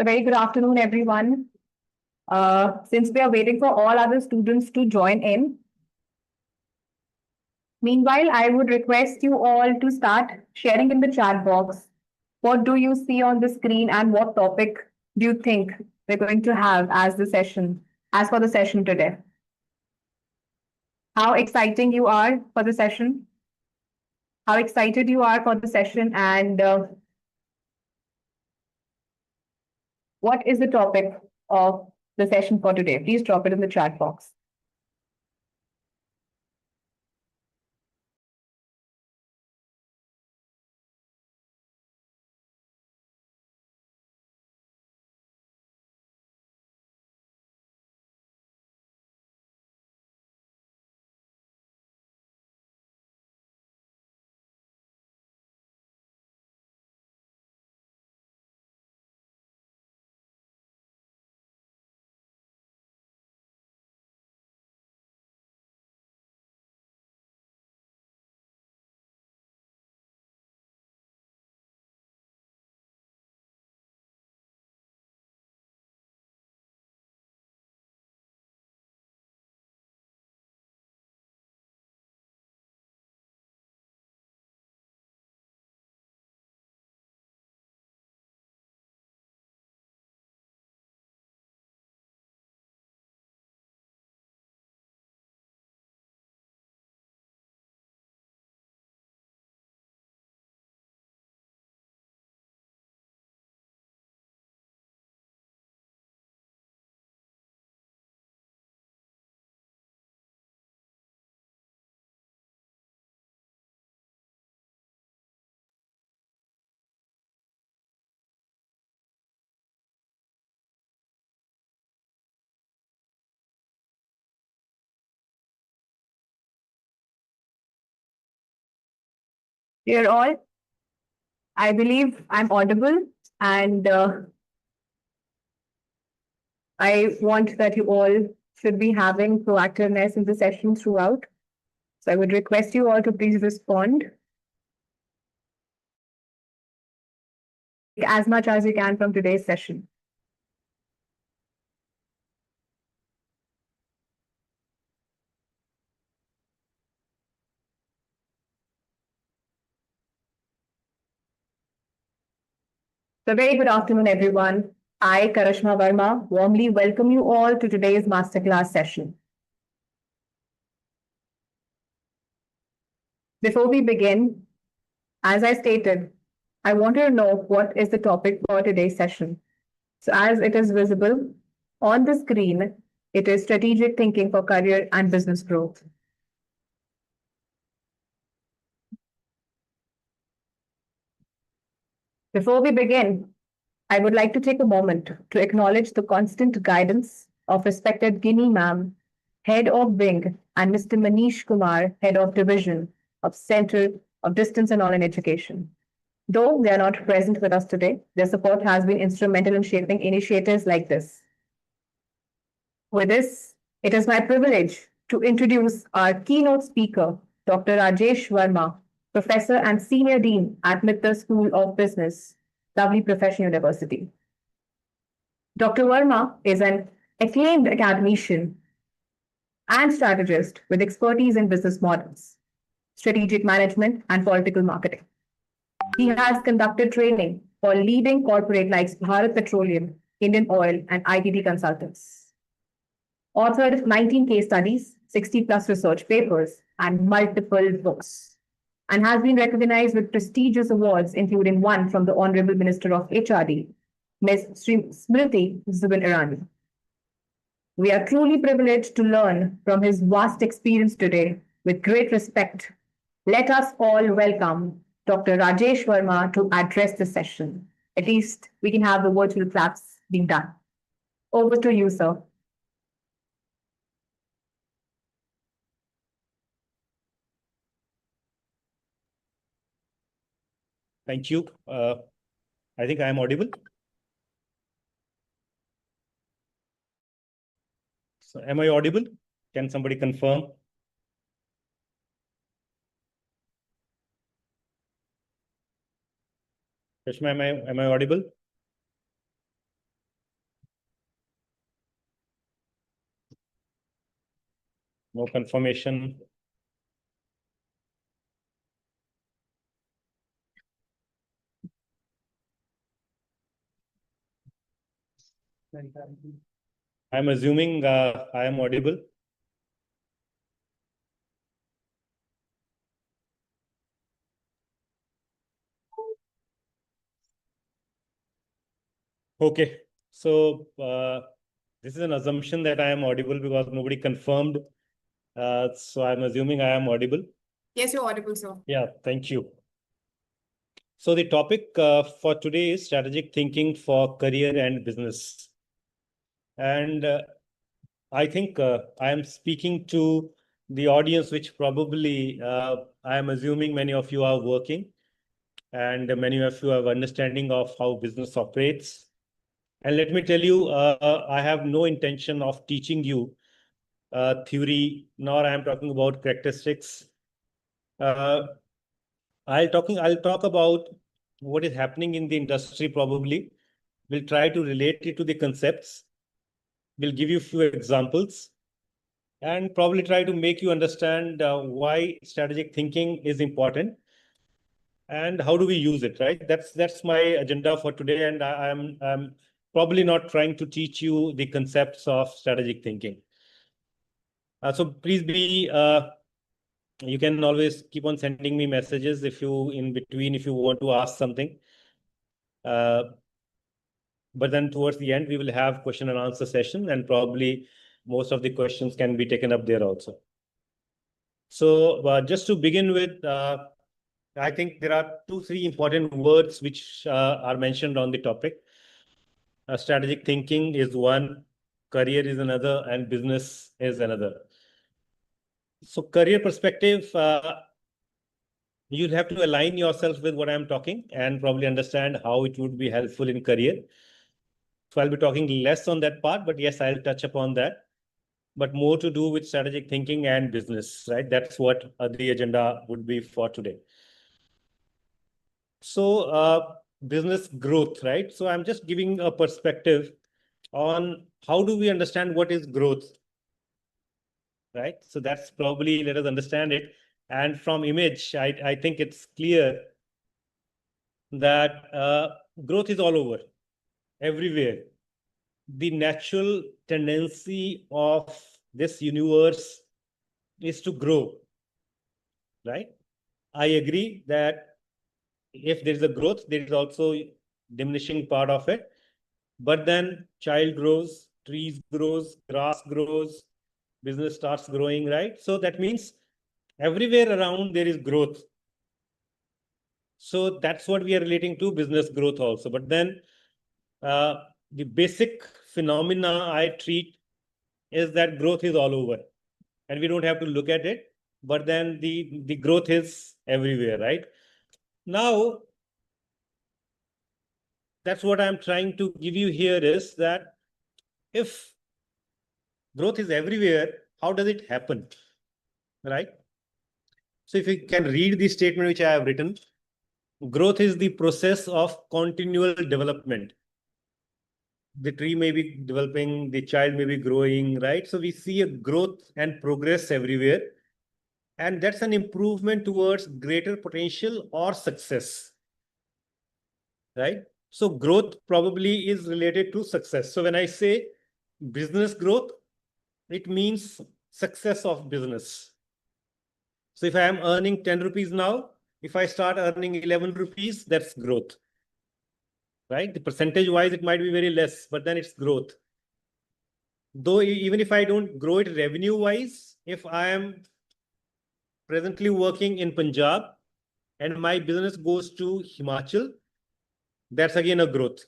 A very good afternoon, everyone. Since we are waiting for all other students to join in, meanwhile, I would request you all to start sharing in the chat box. What do you see on the screen and what topic do you think we're going to have as for the session today? How exciting you are for the session? How excited you are for the session and what is the topic of the session for today? Please drop it in the chat box. Dear all, I believe I'm audible and I want that you all should be having proactiveness in the session throughout. So I would request you all to please respond as much as you can from today's session. So very good afternoon, everyone. I, Karishma Verma, warmly welcome you all to today's Masterclass session. Before we begin, as I stated, I want to know what is the topic for today's session. So as it is visible on the screen, it is strategic thinking for career and business growth. Before we begin, I would like to take a moment to acknowledge the constant guidance of respected Guinea Ma'am, Head of Wing, and Mr. Manish Kumar, Head of Division of Center of Distance and Online Education. Though they are not present with us today, their support has been instrumental in shaping initiatives like this. With this, it is my privilege to introduce our keynote speaker, Dr. Rajesh Verma, Professor and Senior Dean at Mittal School of Business, Lovely Professional University. Dr. Verma is an acclaimed academician and strategist with expertise in business models, strategic management, and political marketing. He has conducted training for leading corporate like Bharat Petroleum, Indian Oil, and ITT consultants. Authored 19 case studies, 60 plus research papers, and multiple books, and has been recognized with prestigious awards, including one from the Honorable Minister of HRD, Ms. Smriti Zubin Irani. We are truly privileged to learn from his vast experience today with great respect. Let us all welcome Dr. Rajesh Verma to address the session. At least we can have the virtual claps being done. Over to you, sir. Thank you. I think I am audible. So am I audible? Can somebody confirm? Krishna, am I audible? for confirmation. I'm assuming I am audible. Okay, so this is an assumption that I am audible because nobody confirmed. So I'm assuming I am audible. Yes, you're audible, sir. Yeah, thank you. So the topic for today is strategic thinking for career and business. And I think I am speaking to the audience, which probably I am assuming many of you are working and many of you have understanding of how business operates. And let me tell you, I have no intention of teaching you theory, nor I am talking about characteristics. I'll talk about what is happening in the industry probably. We'll try to relate it to the concepts. We'll give you a few examples and probably try to make you understand why strategic thinking is important and how do we use it, right? That's my agenda for today, and I'm probably not trying to teach you the concepts of strategic thinking. So please be, you can always keep on sending me messages if you want to ask something. But then towards the end, we will have question and answer session, and probably most of the questions can be taken up there also. So just to begin with, I think there are 2-3 important words which are mentioned on the topic. Strategic thinking is one, career is another, and business is another. So career perspective, you'll have to align yourself with what I'm talking and probably understand how it would be helpful in career. So I'll be talking less on that part, but yes, I'll touch upon that. But more to do with strategic thinking and business, right? That's what the agenda would be for today. So business growth, right? So I'm just giving a perspective on how do we understand what is growth, right? So that's probably, let us understand it. And from image, I think it's clear that growth is all over, everywhere. The natural tendency of this universe is to grow, right? I agree that if there is a growth, there is also diminishing part of it. But then child grows, trees grows, grass grows, business starts growing, right? So that means everywhere around there is growth. So that's what we are relating to business growth also. But then the basic phenomena I treat is that growth is all over and we don't have to look at it. But then the growth is everywhere, right? Now, that's what I'm trying to give you here is that if growth is everywhere, how does it happen, right? So if you can read the statement which I have written, growth is the process of continual development. The tree may be developing, the child may be growing, right? So we see a growth and progress everywhere. And that's an improvement towards greater potential or success, right? So growth probably is related to success. So when I say business growth, it means success of business. So if I am earning 10 rupees now, if I start earning 11 rupees, that's growth, right? The percentage wise, it might be very less, but then it's growth. Though even if I don't grow it revenue wise, if I am presently working in Punjab and my business goes to Himachal, that's again a growth.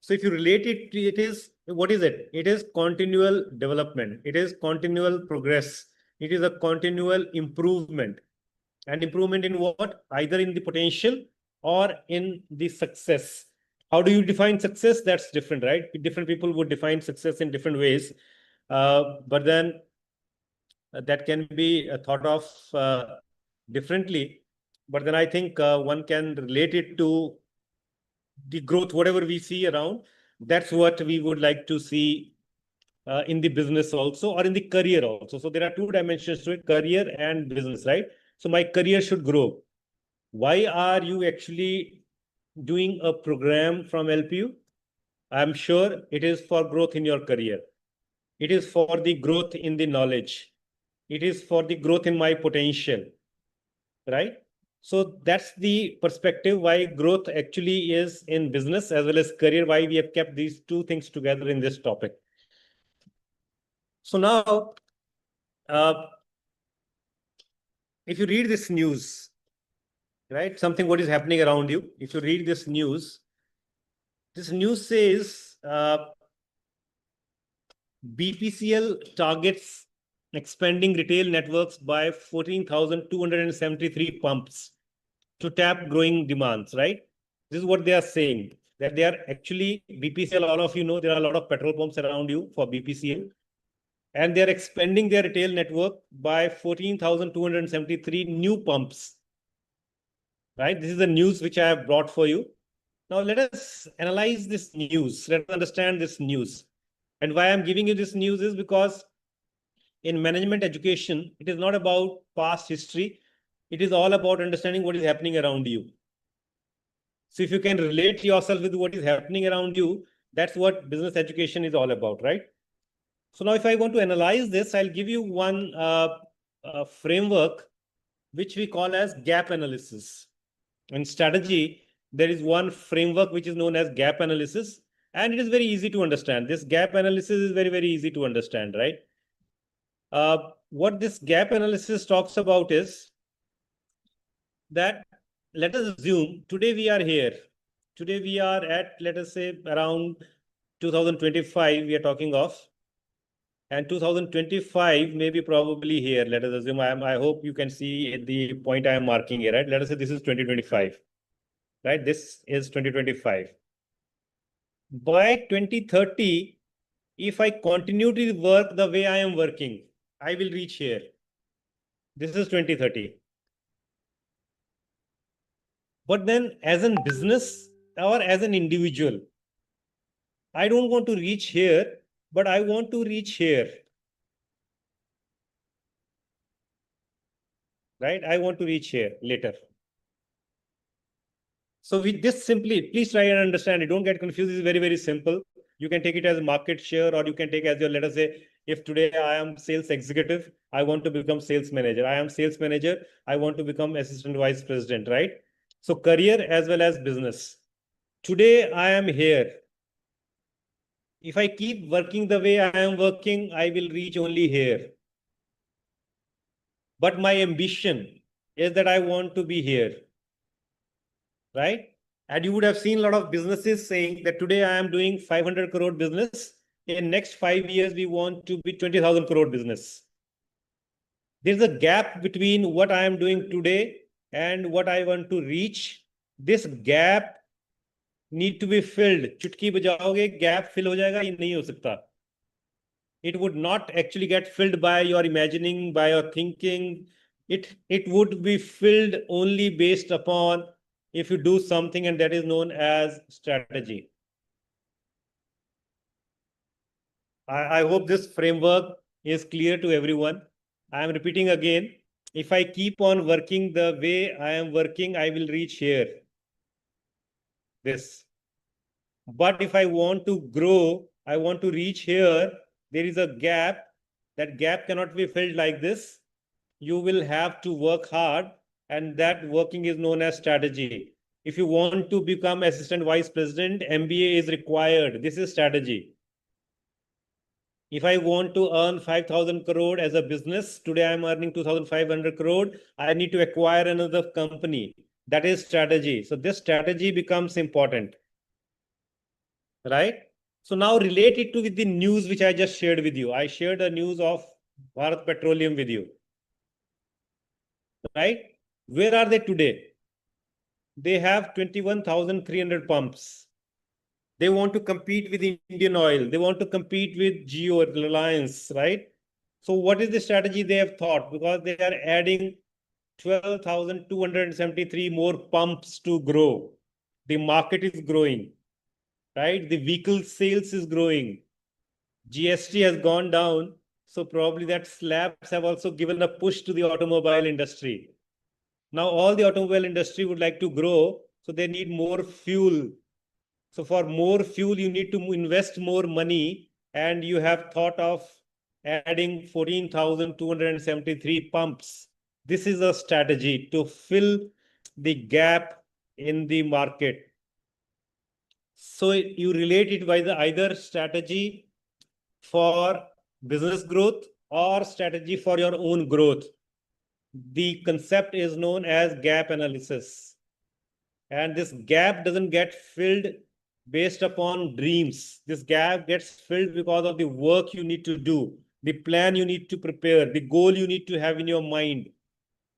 So if you relate it, it is, what is it? It is continual development. It is continual progress. It is a continual improvement. And improvement in what? Either in the potential or in the success. How do you define success? That's different, right? Different people would define success in different ways. But then that can be thought of differently. But then I think one can relate it to the growth, whatever we see around. That's what we would like to see in the business also, or in the career also. So there are two dimensions to it, career and business, right? So my career should grow. Why are you actually doing a program from LPU? I'm sure it is for growth in your career. It is for the growth in the knowledge. It is for the growth in my potential, right? So that's the perspective why growth actually is in business as well as career, why we have kept these two things together in this topic. So now, if you read this news, right, something what is happening around you, if you read this news says BPCL targets expanding retail networks by 14,273 pumps to tap growing demands, right? This is what they are saying, that they are actually, BPCL, all of you know, there are a lot of petrol pumps around you for BPCL, and they are expanding their retail network by 14,273 new pumps, right? This is the news which I have brought for you. Now let us analyze this news. Let us understand this news. And why I'm giving you this news is because in management education, it is not about past history. It is all about understanding what is happening around you. So if you can relate yourself with what is happening around you, that's what business education is all about, right? So now if I want to analyze this, I'll give you one framework which we call as gap analysis. In strategy, there is one framework which is known as gap analysis, and it is very easy to understand. This gap analysis is very, very easy to understand, right? What this gap analysis talks about is that, let us assume today we are here. Today we are at, let us say, around 2025, we are talking of. And 2025 maybe probably here. Let us assume I hope you can see the point I am marking here, right? Let us say this is 2025, right? This is 2025. By 2030, if I continue to work the way I am working, I will reach here. This is 2030. But then as a business or as an individual, I don't want to reach here, but I want to reach here. Right? I want to reach here later. So with this simply, please try and understand it. Don't get confused. It's very, very simple. You can take it as market share, or you can take as your, let us say, if today I am sales executive, I want to become sales manager. I am sales manager, I want to become assistant vice president, right? So career as well as business. Today I am here. If I keep working the way I am working, I will reach only here. But my ambition is that I want to be here, right? And you would have seen a lot of businesses saying that today I am doing 500 crore business. In next 5 years, we want to be 20,000 crore business. There's a gap between what I am doing today and what I want to reach. This gap need to be filled. चुटकी बजाओगे gap fill हो जाएगा, ये नहीं हो सकता. It would not actually get filled by your imagining, by your thinking. It would be filled only based upon if you do something, and that is known as strategy. I hope this framework is clear to everyone. I am repeating again. If I keep on working the way I am working, I will reach here. This. But if I want to grow, I want to reach here, there is a gap. That gap cannot be filled like this. You will have to work hard, and that working is known as strategy. If you want to become assistant vice president, MBA is required. This is strategy. If I want to earn 5,000 crore as a business, today I'm earning 2,500 crore, I need to acquire another company. That is strategy. So this strategy becomes important, right? So now relate it to with the news which I just shared with you. I shared a news of Bharat Petroleum with you, right? Where are they today? They have 21,300 pumps. They want to compete with Indian Oil. They want to compete with Geo, Reliance, right? So what is the strategy they have thought? Because they are adding 12,273 more pumps to grow. The market is growing, right? The vehicle sales is growing. GST has gone down. So probably that slabs have also given a push to the automobile industry. Now all the automobile industry would like to grow, so they need more fuel. So for more fuel, you need to invest more money, and you have thought of adding 14,273 pumps. This is a strategy to fill the gap in the market. So you relate it by the either strategy for business growth or strategy for your own growth. The concept is known as gap analysis. And this gap doesn't get filled based upon dreams. This gap gets filled because of the work you need to do, the plan you need to prepare, the goal you need to have in your mind.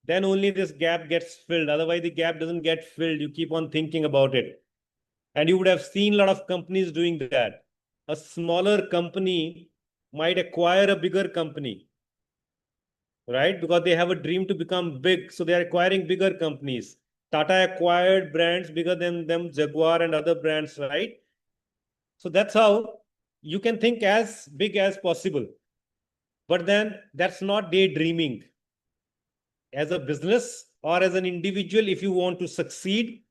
Then only this gap gets filled. Otherwise, the gap doesn't get filled. You keep on thinking about it. And you would have seen a lot of companies doing that. A smaller company might acquire a bigger company, right? Because they have a dream to become big. So they are acquiring bigger companies. Tata acquired brands bigger than them, Jaguar and other brands, right? So that's how you can think as big as possible. But then that's not daydreaming. As a business or as an individual, if you want to succeed,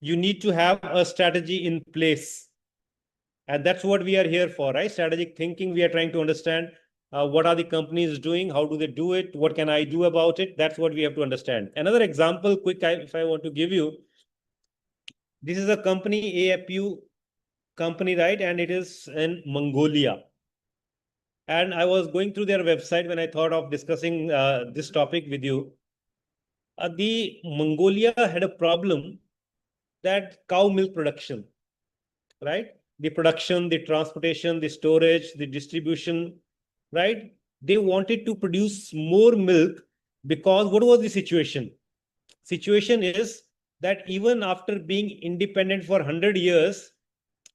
you need to have a strategy in place. And that's what we are here for, right? Strategic thinking. We are trying to understand what are the companies doing? How do they do it? What can I do about it? That's what we have to understand. Another example, quick, if I want to give you, this is a company, APU company, right? And it is in Mongolia. And I was going through their website when I thought of discussing this topic with you. The Mongolia had a problem that cow milk production, right? The production, the transportation, the storage, the distribution, right? They wanted to produce more milk because what was the situation? Situation is that even after being independent for 100 years,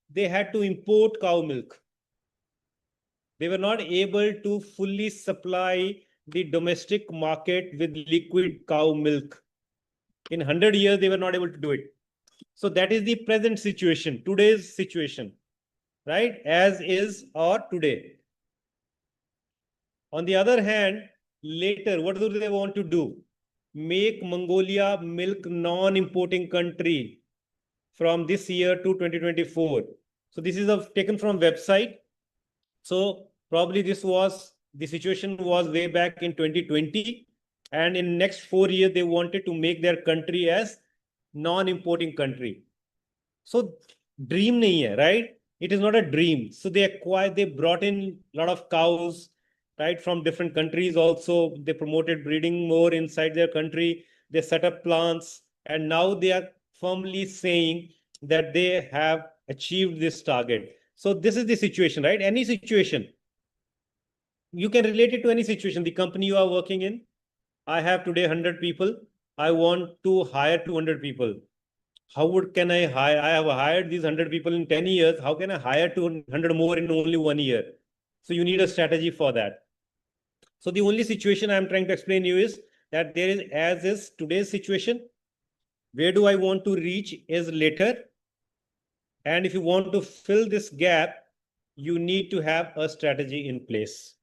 they had to import cow milk. They were not able to fully supply the domestic market with liquid cow milk. In 100 years, they were not able to do it. So that is the present situation, today's situation, right? As is or today. On the other hand, later, what do they want to do? Make Mongolia milk non-importing country from this year to 2024. So this is taken from website. So probably the situation was way back in 2020. And in next 4 years, they wanted to make their country as non-importing country. So dream nahi hai, right? It is not a dream. So they brought in a lot of cows, right, from different countries also. They promoted breeding more inside their country. They set up plants, and now they are firmly saying that they have achieved this target. So this is the situation, right? Any situation. You can relate it to any situation. The company you are working in, I have today 100 people. I want to hire 200 people. Can I hire? I have hired these 100 people in 10 years. How can I hire 200 more in only 1 year? So you need a strategy for that. So the only situation I'm trying to explain you is that there is, as is today's situation, where do I want to reach is later. And if you want to fill this gap, you need to have a strategy in place.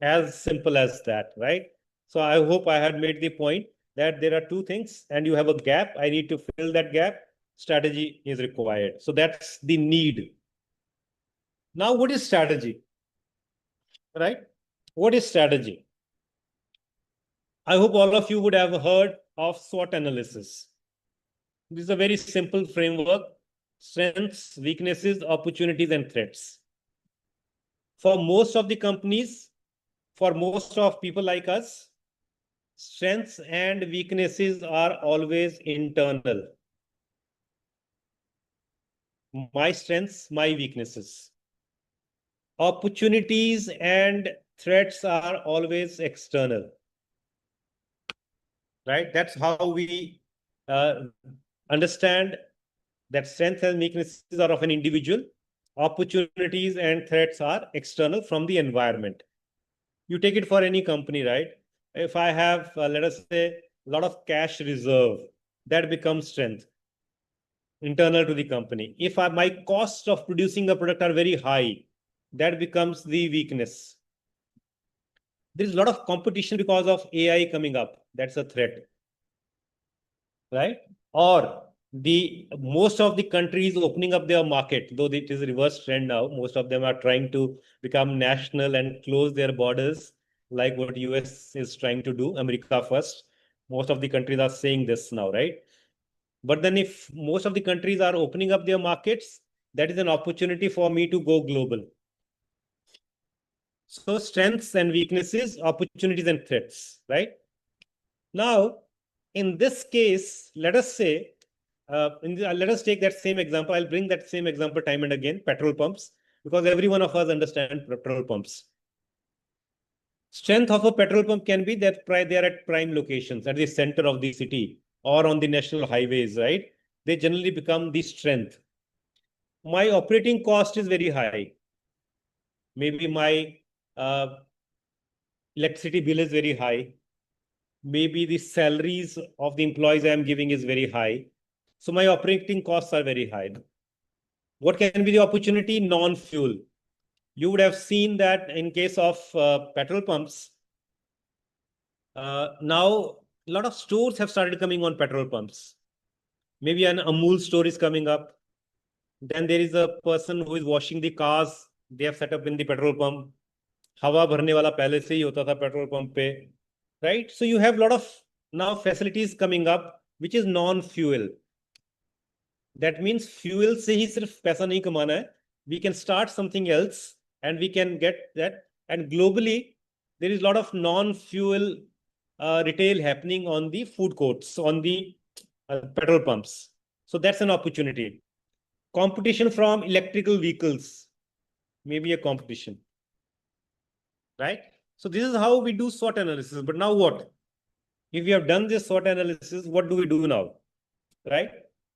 As simple as that, right? So I hope I had made the point that there are two things and you have a gap. I need to fill that gap. Strategy is required. So that's the need. Now, what is strategy? Right? What is strategy? I hope all of you would have heard of SWOT analysis. This is a very simple framework: strengths, weaknesses, opportunities, and threats. For most of the companies, for most of people like us, strengths and weaknesses are always internal. My strengths, my weaknesses. Opportunities and threats are always external. Right? That's how we understand that strengths and weaknesses are of an individual. Opportunities and threats are external from the environment. You take it for any company, right? If I have, let us say, a lot of cash reserve, that becomes strength internal to the company. If my costs of producing a product are very high, that becomes the weakness. There is a lot of competition because of AI coming up. That's a threat, right? Or the most of the countries opening up their market, though it is a reverse trend now. Most of them are trying to become national and close their borders, like what US is trying to do, America first. Most of the countries are saying this now, right? But then if most of the countries are opening up their markets, that is an opportunity for me to go global. So strengths and weaknesses, opportunities and threats, right? Now, in this case, let us say, let us take that same example. I'll bring that same example time and again, petrol pumps, because every one of us understands petrol pumps. Strength of a petrol pump can be that they are at prime locations, at the center of the city or on the national highways, right? They generally become the strength. My operating cost is very high. Maybe my uh, electricity bill is very high. Maybe the salaries of the employees I am giving is very high. So my operating costs are very high. What can be the opportunity? Non-fuel. You would have seen that in case of petrol pumps, now a lot of stores have started coming on petrol pumps. Maybe an Amul store is coming up. Then there is a person who is washing the cars. They have set up in the petrol pump. हवा भरने वाला पहले से ही होता था petrol pump पे, right? So you have a lot of now facilities coming up which is non-fuel. That means fuel से ही सिर्फ पैसा नहीं कमाना है. We can start something else and we can get that. And globally, there is a lot of non-fuel retail happening on the food courts, on the petrol pumps. So that's an opportunity. Competition from electrical vehicles, maybe a competition, right? So this is how we do SWOT analysis. But now what? If we have done this SWOT analysis, what do we do now, right?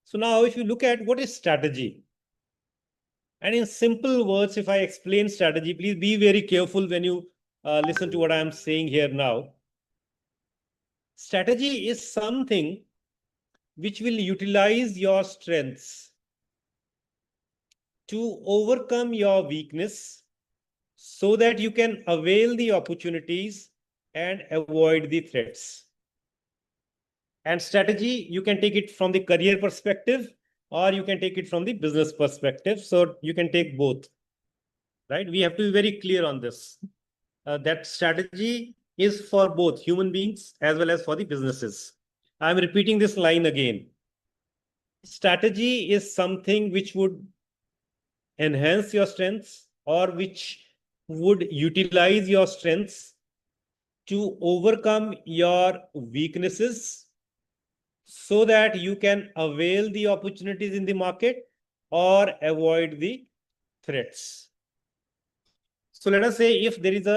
So now if you look at what is strategy, and in simple words, if I explain strategy, please be very careful when you listen to what I am saying here now. Strategy is something which will utilize your strengths to overcome your weakness so that you can avail the opportunities and avoid the threats. And strategy, you can take it from the career perspective or you can take it from the business perspective. So you can take both, right? We have to be very clear on this. That strategy is for both human beings as well as for the businesses. I'm repeating this line again. Strategy is something which would enhance your strengths or which would utilize your strengths to overcome your weaknesses so that you can avail the opportunities in the market or avoid the threats. So let us say if there is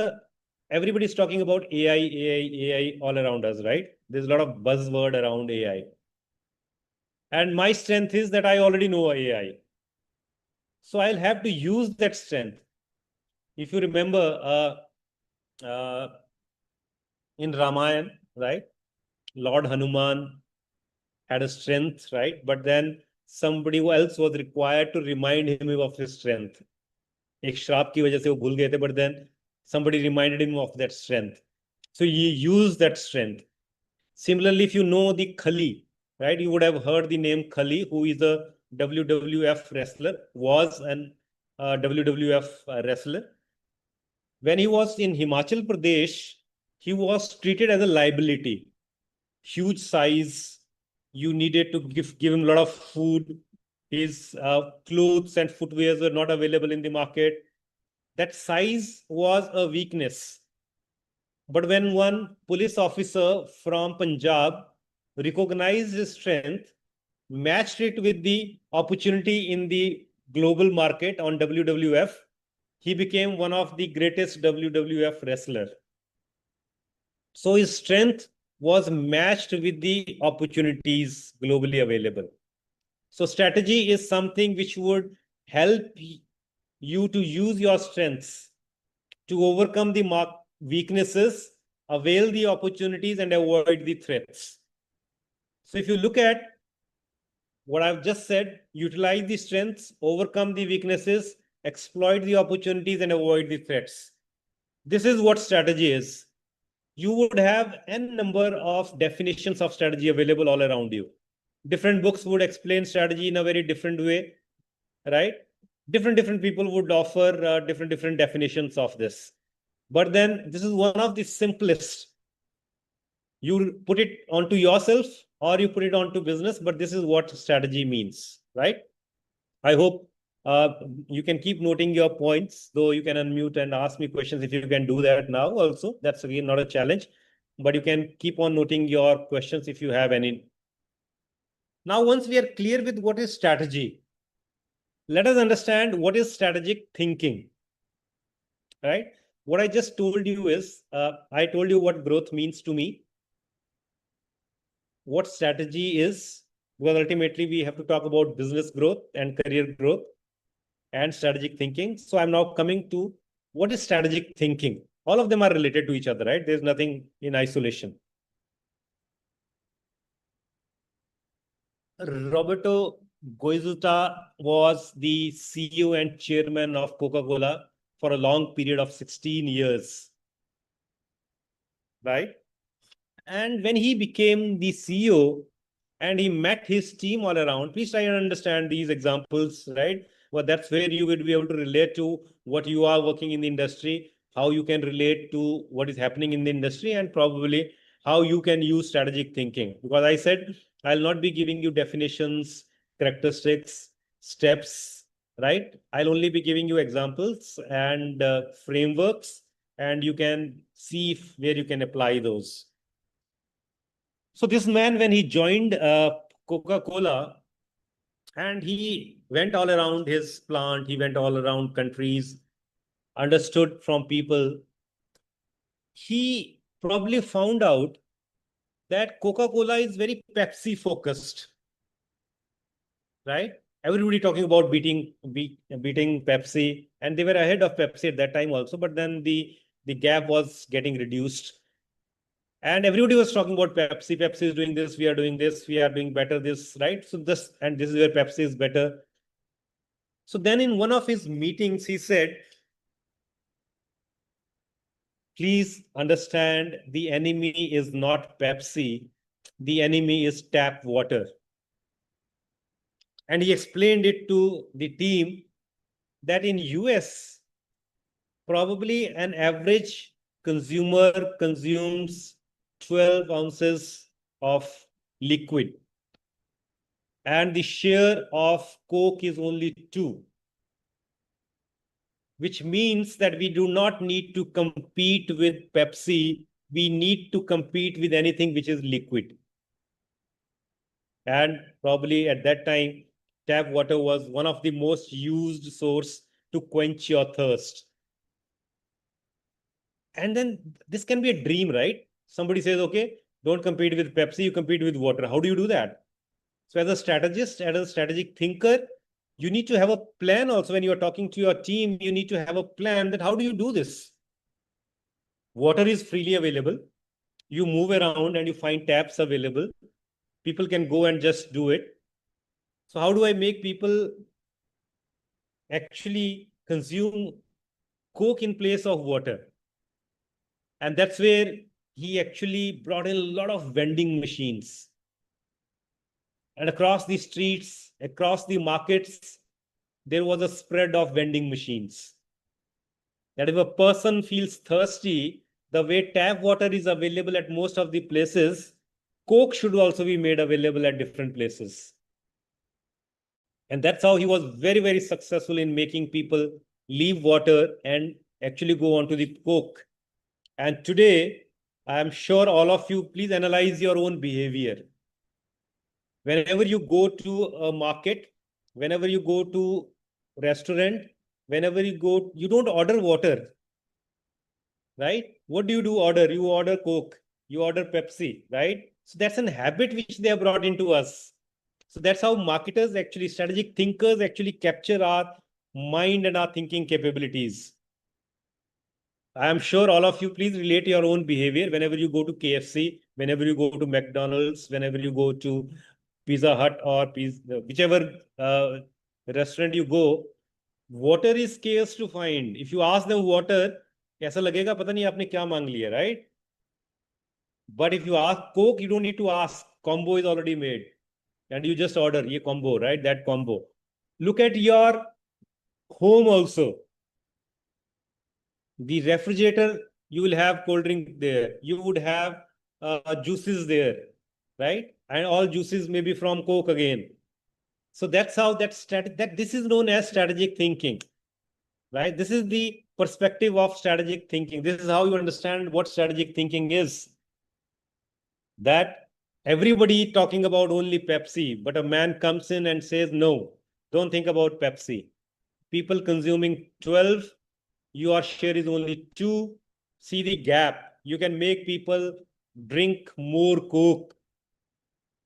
everybody is talking about AI all around us, right? There's a lot of buzzword around AI. And my strength is that I already know AI. So I'll have to use that strength. If you remember in Ramayana, right? Lord Hanuman had a strength, right? But then somebody else was required to remind him of his strength. एक श्राप की वजह से वो भूल गए थे, but then somebody reminded him of that strength. So he used that strength. Similarly, if you know the Khali, right? You would have heard the name Khali, who is a WWF wrestler, was an WWF wrestler. When he was in Himachal Pradesh, he was treated as a liability. Huge size. You needed to give him a lot of food. His clothes and footwears were not available in the market. That size was a weakness. But when one police officer from Punjab recognized his strength, matched it with the opportunity in the global market on WWF, he became one of the greatest WWF wrestlers. So his strength was matched with the opportunities globally available. So strategy is something which would help you to use your strengths to overcome the weaknesses, avail the opportunities, and avoid the threats. So if you look at what I've just said, utilize the strengths, overcome the weaknesses, exploit the opportunities and avoid the threats. This is what strategy is. You would have n number of definitions of strategy available all around you. Different books would explain strategy in a very different way, right? Different people would offer different definitions of this. But then this is one of the simplest. You put it onto yourself or you put it onto business, but this is what strategy means, right? I hope you can keep noting your points, though you can unmute and ask me questions if you can do that now also. That's again not a challenge, but you can keep on noting your questions if you have any. Now, once we are clear with what is strategy, let us understand what is strategic thinking, right? What I just told you is, I told you what growth means to me, what strategy is, because ultimately we have to talk about business growth and career growth and strategic thinking. So I'm now coming to what is strategic thinking. All of them are related to each other, right? There's nothing in isolation. Roberto Goizueta was the CEO and chairman of Coca-Cola for a long period of 16 years, right? And when he became the CEO and he met his team all around, please try and understand these examples, right? Well, that's where you will be able to relate to what you are working in the industry, how you can relate to what is happening in the industry, and probably how you can use strategic thinking. Because I said, I'll not be giving you definitions, characteristics, steps, right? I'll only be giving you examples and frameworks, and you can see where you can apply those. So this man, when he joined Coca-Cola, and he went all around his plant, he went all around countries, understood from people, he probably found out that Coca-Cola is very Pepsi focused, right? Everybody talking about beating Pepsi, and they were ahead of Pepsi at that time also, but then the gap was getting reduced. And everybody was talking about Pepsi. Pepsi is doing this, we are doing this, we are doing better this, right? So this is where Pepsi is better. So then in one of his meetings, he said, please understand, the enemy is not Pepsi, the enemy is tap water. And he explained it to the team that in US, probably an average consumer consumes 12 ounces of liquid, and the share of Coke is only 2, which means that we do not need to compete with Pepsi. We need to compete with anything which is liquid. And probably at that time, tap water was one of the most used source to quench your thirst. And then this can be a dream, right? Somebody says, okay, don't compete with Pepsi, you compete with water. How do you do that? So as a strategist, as a strategic thinker, you need to have a plan also. When you are talking to your team, you need to have a plan that how do you do this? Water is freely available. You move around and you find taps available. People can go and just do it. So how do I make people actually consume Coke in place of water? And that's where he actually brought in a lot of vending machines. And across the streets, across the markets, there was a spread of vending machines. That if a person feels thirsty, the way tap water is available at most of the places, Coke should also be made available at different places. And that's how he was very successful in making people leave water and actually go on to the Coke. And today, I'm sure all of you, please analyze your own behavior. Whenever you go to a market, whenever you go to restaurant, whenever you go, you don't order water, right? What do? Order? You order Coke, you order Pepsi, right? So that's an habit which they have brought into us. So that's how marketers, actually strategic thinkers, actually capture our mind and our thinking capabilities. I am sure all of you, please relate your own behavior whenever you go to KFC, whenever you go to McDonald's, whenever you go to Pizza Hut or whichever restaurant you go. water is scarce to find. If you ask them water, ऐसा लगेगा पता नहीं आपने क्या मांग लिया, right? But if you ask Coke, you don't need to ask. Combo is already made. And you just order ye combo, right? That combo. Look at your home also. The refrigerator, you will have cold drink there. You would have juices there, right? And all juices may be from Coke again. So that's how that this is known as strategic thinking, right? This is the perspective of strategic thinking. This is how you understand what strategic thinking is. That everybody talking about only Pepsi, but a man comes in and says, no, don't think about Pepsi. People consuming 12, your share is only 2. See the gap. You can make people drink more Coke.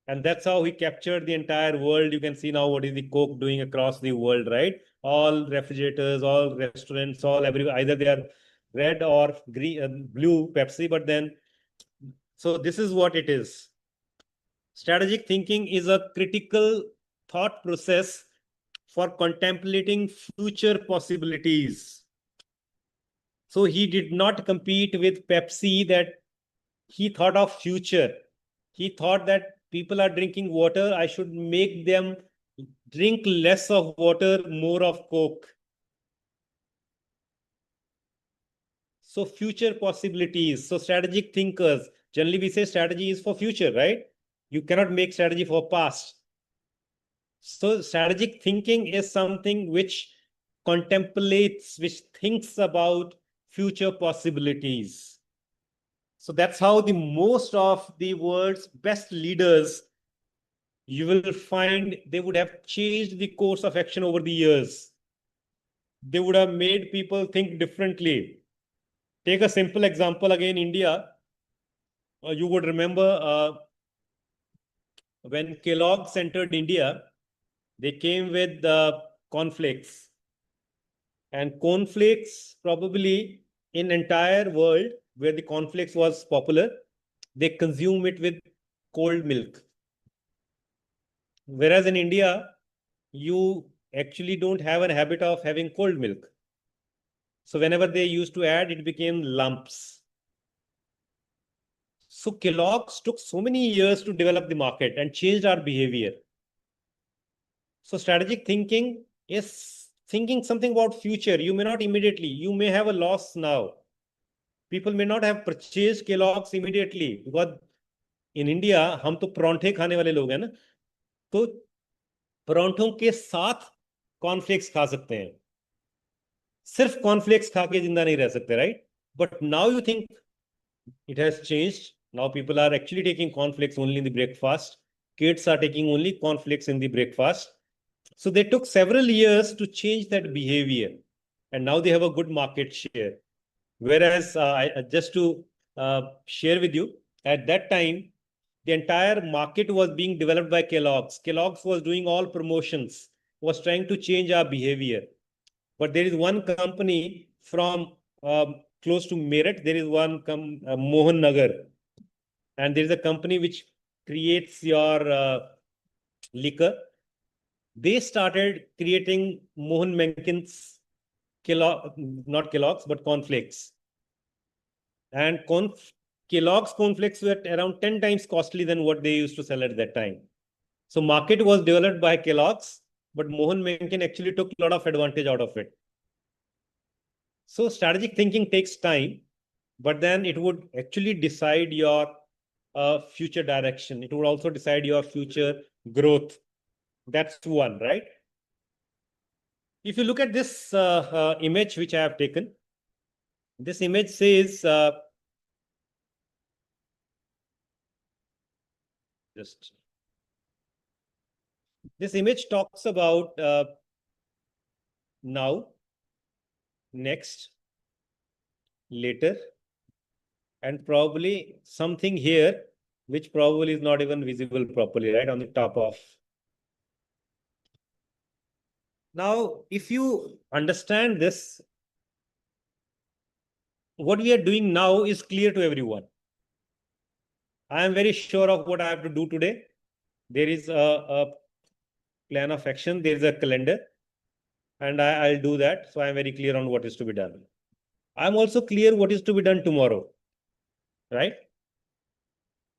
And that's how he captured the entire world. You can see now what is the Coke doing across the world, right? All refrigerators, all restaurants, all everywhere. Either they are red or green, blue Pepsi, but then, so this is what it is. Strategic thinking is a critical thought process for contemplating future possibilities. So he did not compete with Pepsi that he thought of future. He thought that people are drinking water. I should make them drink less of water, more of Coke. So future possibilities. So strategic thinkers. Generally, we say strategy is for future, right? You cannot make strategy for past. So strategic thinking is something which contemplates, which thinks about future possibilities. So that's how the most of the world's best leaders, you will find they would have changed the course of action over the years. They would have made people think differently. Take a simple example again, India. You would remember when Kellogg's entered India, they came with cornflakes. And cornflakes, probably in entire world where the cornflakes was popular, they consume it with cold milk. Whereas in India, you actually don't have a habit of having cold milk. So whenever they used to add, it became lumps. So Kellogg's took so many years to develop the market and changed our behavior. So strategic thinking is thinking something about future. You may not immediately, you may have a loss now. People may not have purchased Kellogg's immediately because in India, हम तो परांठे खाने वाले लोग हैं ना, तो परांठों के साथ कॉर्नफ्लेक्स खा सकते हैं. सिर्फ कॉर्नफ्लेक्स खा के जिंदा नहीं रह सकते, right? But now you think it has changed. Now people are actually taking cornflakes only in the breakfast. Kids are taking only cornflakes in the breakfast. So they took several years to change that behavior. And now they have a good market share. Whereas, just to share with you, at that time, the entire market was being developed by Kellogg's. Kellogg's was doing all promotions, was trying to change our behavior. But there is one company from close to Meerut, there is one Mohan Nagar, and there is a company which creates your liquor. They started creating Mohan Menken's not Kellogg's, but cornflakes. And Kellogg's cornflakes were around 10 times costly than what they used to sell at that time. So market was developed by Kellogg's, but Mohan Menken actually took a lot of advantage out of it. So strategic thinking takes time, but then it would actually decide your future direction. It would also decide your future growth. That's one, right? If you look at this image which I have taken, this image says, this image talks about now, next, later, and probably something here which probably is not even visible properly, right, on the top of. Now, if you understand this, what we are doing now is clear to everyone. I am very sure of what I have to do today. There is a plan of action, there is a calendar. and I'll do that. So I'm very clear on what is to be done. I'm also clear what is to be done tomorrow, right?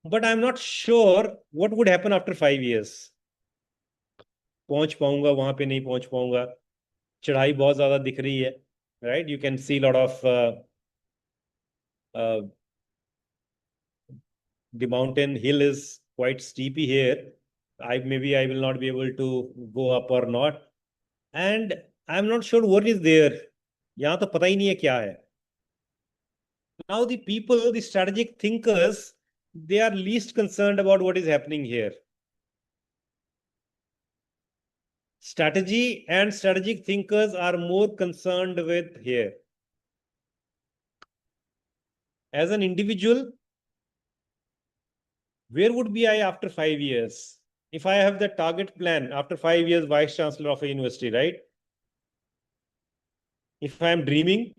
But I'm not sure what would happen after 5 years. पहुंच पाऊंगा वहां पे नहीं पहुंच पाऊंगा चढ़ाई बहुत ज्यादा दिख रही है right you can see a lot of uh, the mountain hill is quite steepy here I will not be able to go up or not and I'm not sure what is there यहाँ तो पता ही नहीं है क्या है now the people the strategic thinkers they are least concerned about what is happening here strategy and strategic thinkers are more concerned with here as an individual where would be I after 5 years? If I have the target plan after 5 years, vice chancellor of a university, right? If I am dreaming,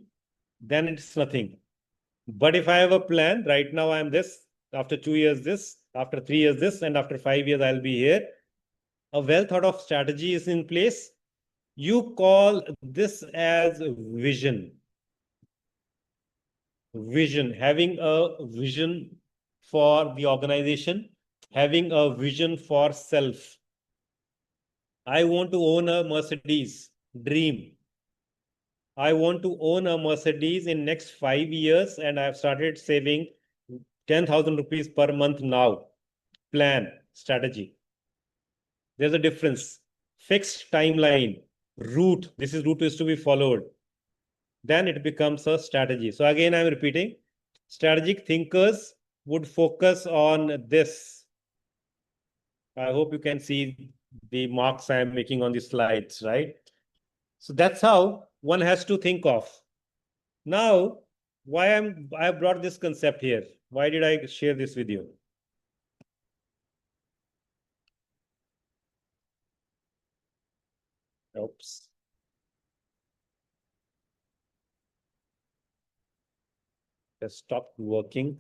then it's nothing. But if I have a plan, right now I am this, after 2 years, this, after 3 years, this, and after 5 years, I'll be here. A well thought of strategy is in place. You call this as vision. Vision, having a vision for the organization, having a vision for self. I want to own a Mercedes, dream. I want to own a Mercedes in next 5 years and I've started saving 10,000 rupees per month now. Plan, strategy. There's a difference. Fixed timeline, route. This is route is to be followed. Then it becomes a strategy. So again, I'm repeating, strategic thinkers would focus on this. I hope you can see the marks I'm making on the slides, right? So that's how one has to think of. Now, I brought this concept here. Why did I share this with you? Oops. Just stopped working.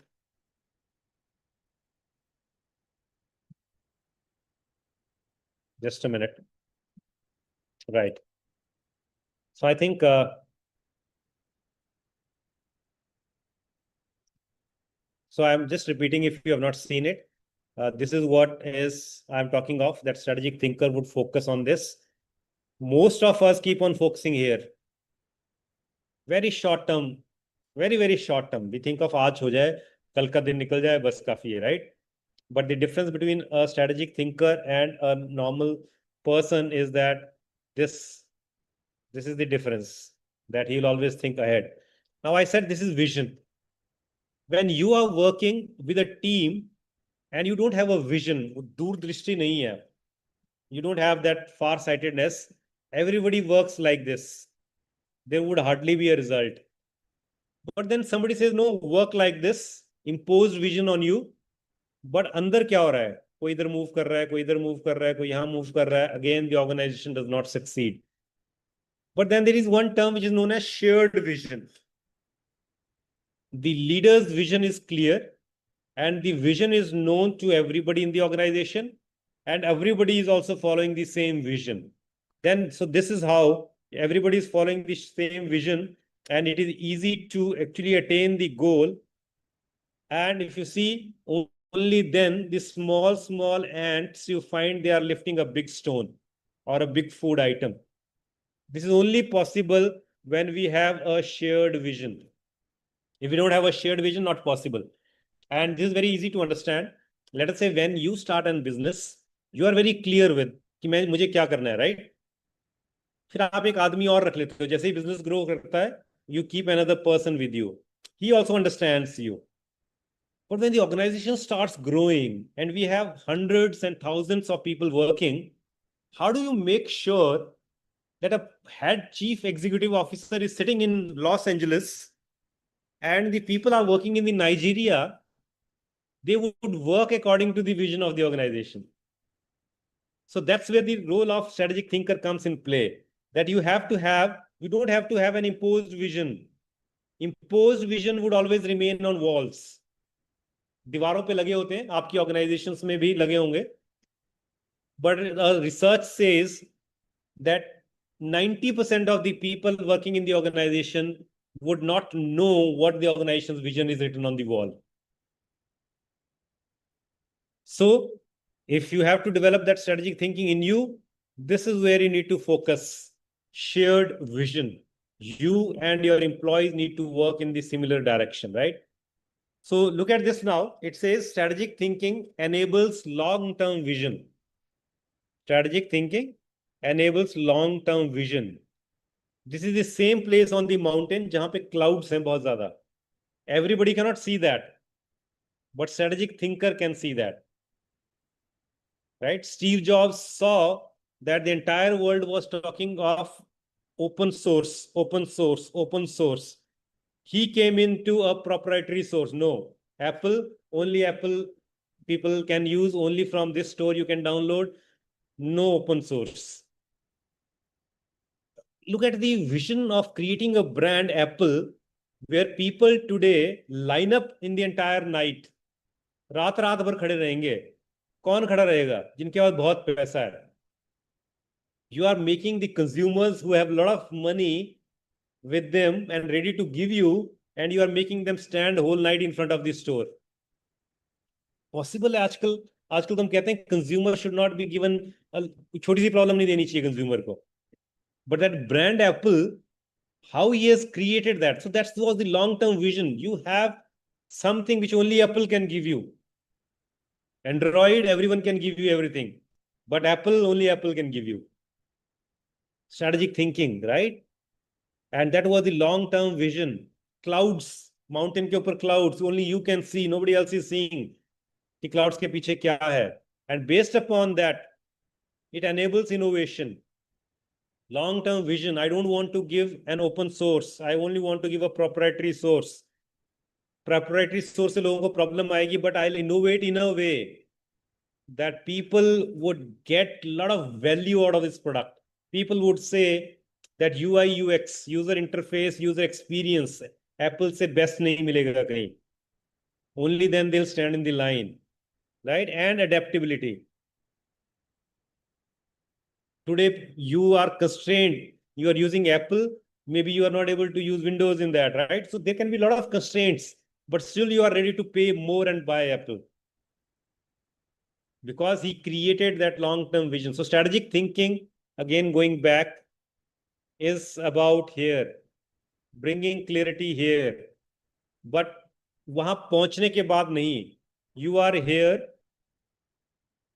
Just a minute. Right. So I think so I'm just repeating if you have not seen it. This is what is I'm talking of, that strategic thinker would focus on this. Most of us keep on focusing here. Very short term, very short term. We think of आज हो जाए, कल का दिन निकल जाए, बस काफी है, right? But the difference between a strategic thinker and a normal person is that this is the difference, that he'll always think ahead. Now I said this is vision. When you are working with a team and you don't have a vision, दूरदृष्टि नहीं है, you don't have that far-sightedness, everybody works like this, there would hardly be a result. But then somebody says, no, work like this, imposed vision on you, but अंदर क्या हो रहा है? कोई इधर move कर रहा है, कोई इधर मूव कर रहा है, कोई यहाँ मूव कर रहा है. Again, the organization does not succeed. But then there is one term which is known as shared vision. The leader's vision is clear and the vision is known to everybody in the organization and everybody is also following the same vision. Then, so this is how everybody is following the same vision and it is easy to actually attain the goal. And if you see, only then the small ants, you find they are lifting a big stone or a big food item. This is only possible when we have a shared vision. If we don't have a shared vision, not possible. And this is very easy to understand. Let us say when you start a business, you are very clear with कि मुझे क्या करना है, right? फिर आप एक आदमी और रख लेते हो. जैसे ही business grow करता है, you keep another person with you. He also understands you. But when the organization starts growing and we have hundreds and thousands of people working, how do you make sure that a head chief executive officer is sitting in Los Angeles and the people are working in the Nigeria, they would work according to the vision of the organization. So that's where the role of strategic thinker comes in play. That you don't have to have an imposed vision. Imposed vision would always remain on walls. दीवारों पे लगे होते हैं, आपकी organizations में भी लगे होंगे. But research says that 90% of the people working in the organization would not know what the organization's vision is written on the wall. So if you have to develop that strategic thinking in you, this is where you need to focus. Shared vision. You and your employees need to work in the similar direction, right? So look at this now. It says strategic thinking enables long-term vision. Strategic thinking enables long-term vision. This is the same place on the mountain जहाँ पे clouds हैं बहुत ज़्यादा. Everybody cannot see that, but strategic thinker can see that. Right? Steve Jobs saw that the entire world was talking of open source, open source, open source. He came into a proprietary source. No, only Apple people can use, only from this store you can download. No open source. Look at the vision of creating a brand Apple, where people today line up in the entire night. रात रात भर खड़े रहेंगे. कौन खड़ा रहेगा? जिनके पास बहुत पैसा है. You are making the consumers who have a lot of money with them and ready to give you, and you are making them stand whole night in front of the store. Possible है आजकल तो हम कहते हैं consumer should not be given, छोटी सी problem नहीं देनी चाहिए consumer को. But that brand Apple, how he has created that. So that was the long-term vision. You have something which only Apple can give you. Android, everyone can give you everything, but Apple, only Apple can give you. Strategic thinking, right? And that was the long-term vision. Clouds, mountain के ऊपर clouds, only you can see, nobody else is seeing. कि clouds के पीछे क्या है? And based upon that, it enables innovation. Long-term vision. I don't want to give an open source. I only want to give a proprietary source. Proprietary source से लोगों को problem आएगी, but I'll innovate in a way that people would get a lot of value out of this product. People would say that UI, UX, user interface, user experience, Apple से best नहीं मिलेगा कहीं. Only then they'll stand in the line, right? And adaptability. Today, you are constrained. You are using Apple. Maybe you are not able to use Windows in that, right? So there can be a lot of constraints, but still you are ready to pay more and buy Apple. Because he created that long-term vision. So strategic thinking, again, going back, is about here, bringing clarity here. But वहां पहुंचने के बाद नहीं. You are here.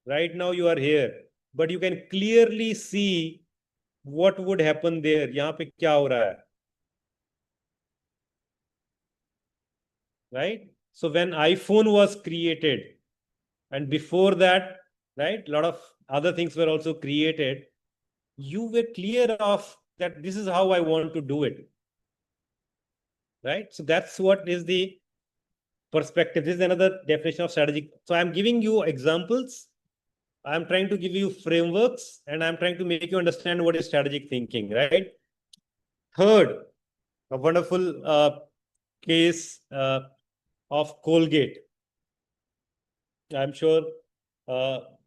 Right now you are here. But you can clearly see what would happen there. यहाँ पे क्या हो रहा है. Right? So when iPhone was created, and before that, right, a lot of other things were also created, you were clear of that this is how I want to do it. Right? So that's what is the perspective. This is another definition of strategic. So I'm giving you examples. I'm trying to give you frameworks, and I'm trying to make you understand what is strategic thinking, right? Third, a wonderful case of Colgate. I'm sure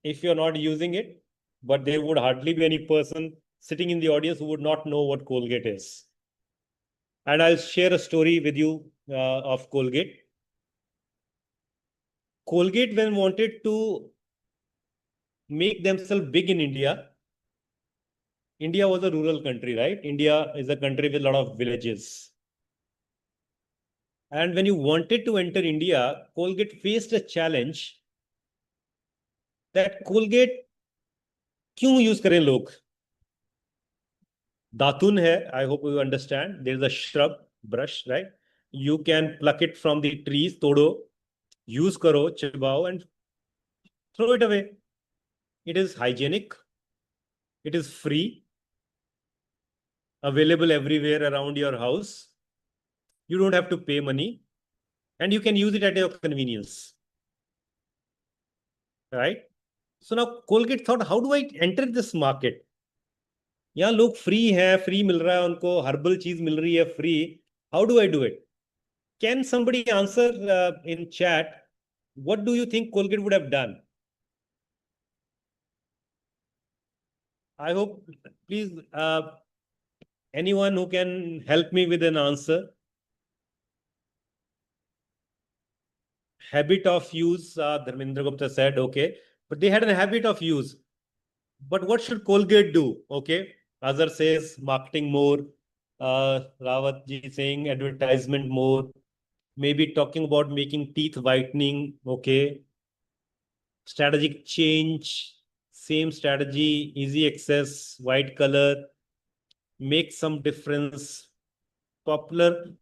if you're not using it, but there would hardly be any person sitting in the audience who would not know what Colgate is. And I'll share a story with you of Colgate. Colgate, when wanted to make themselves big in India, India was a rural country, right? India is a country with a lot of villages. And when you wanted to enter India, Colgate faced a challenge that Colgate क्यों use करें लोग. दातुन है, I hope you understand. There is a shrub brush, right? You can pluck it from the trees, तोड़ो, use करो, चबाओ, and throw it away. It is hygienic. It is free, available everywhere around your house. You don't have to pay money, and you can use it at your convenience. Right? So now Colgate thought, how do I enter this market? यहाँ लोग free है, free मिल रहा है उनको, herbal चीज मिल रही है free. How do I do it? Can somebody answer in chat? What do you think Colgate would have done? I hope, please, anyone who can help me with an answer. Habit of use, Dharmendra Gupta said, okay, but they had a habit of use. But what should Colgate do? Okay, Azhar says marketing more. Rawat ji saying advertisement more. Maybe talking about making teeth whitening. Okay, strategic change, same strategy, easy access, white color, make some difference, popular.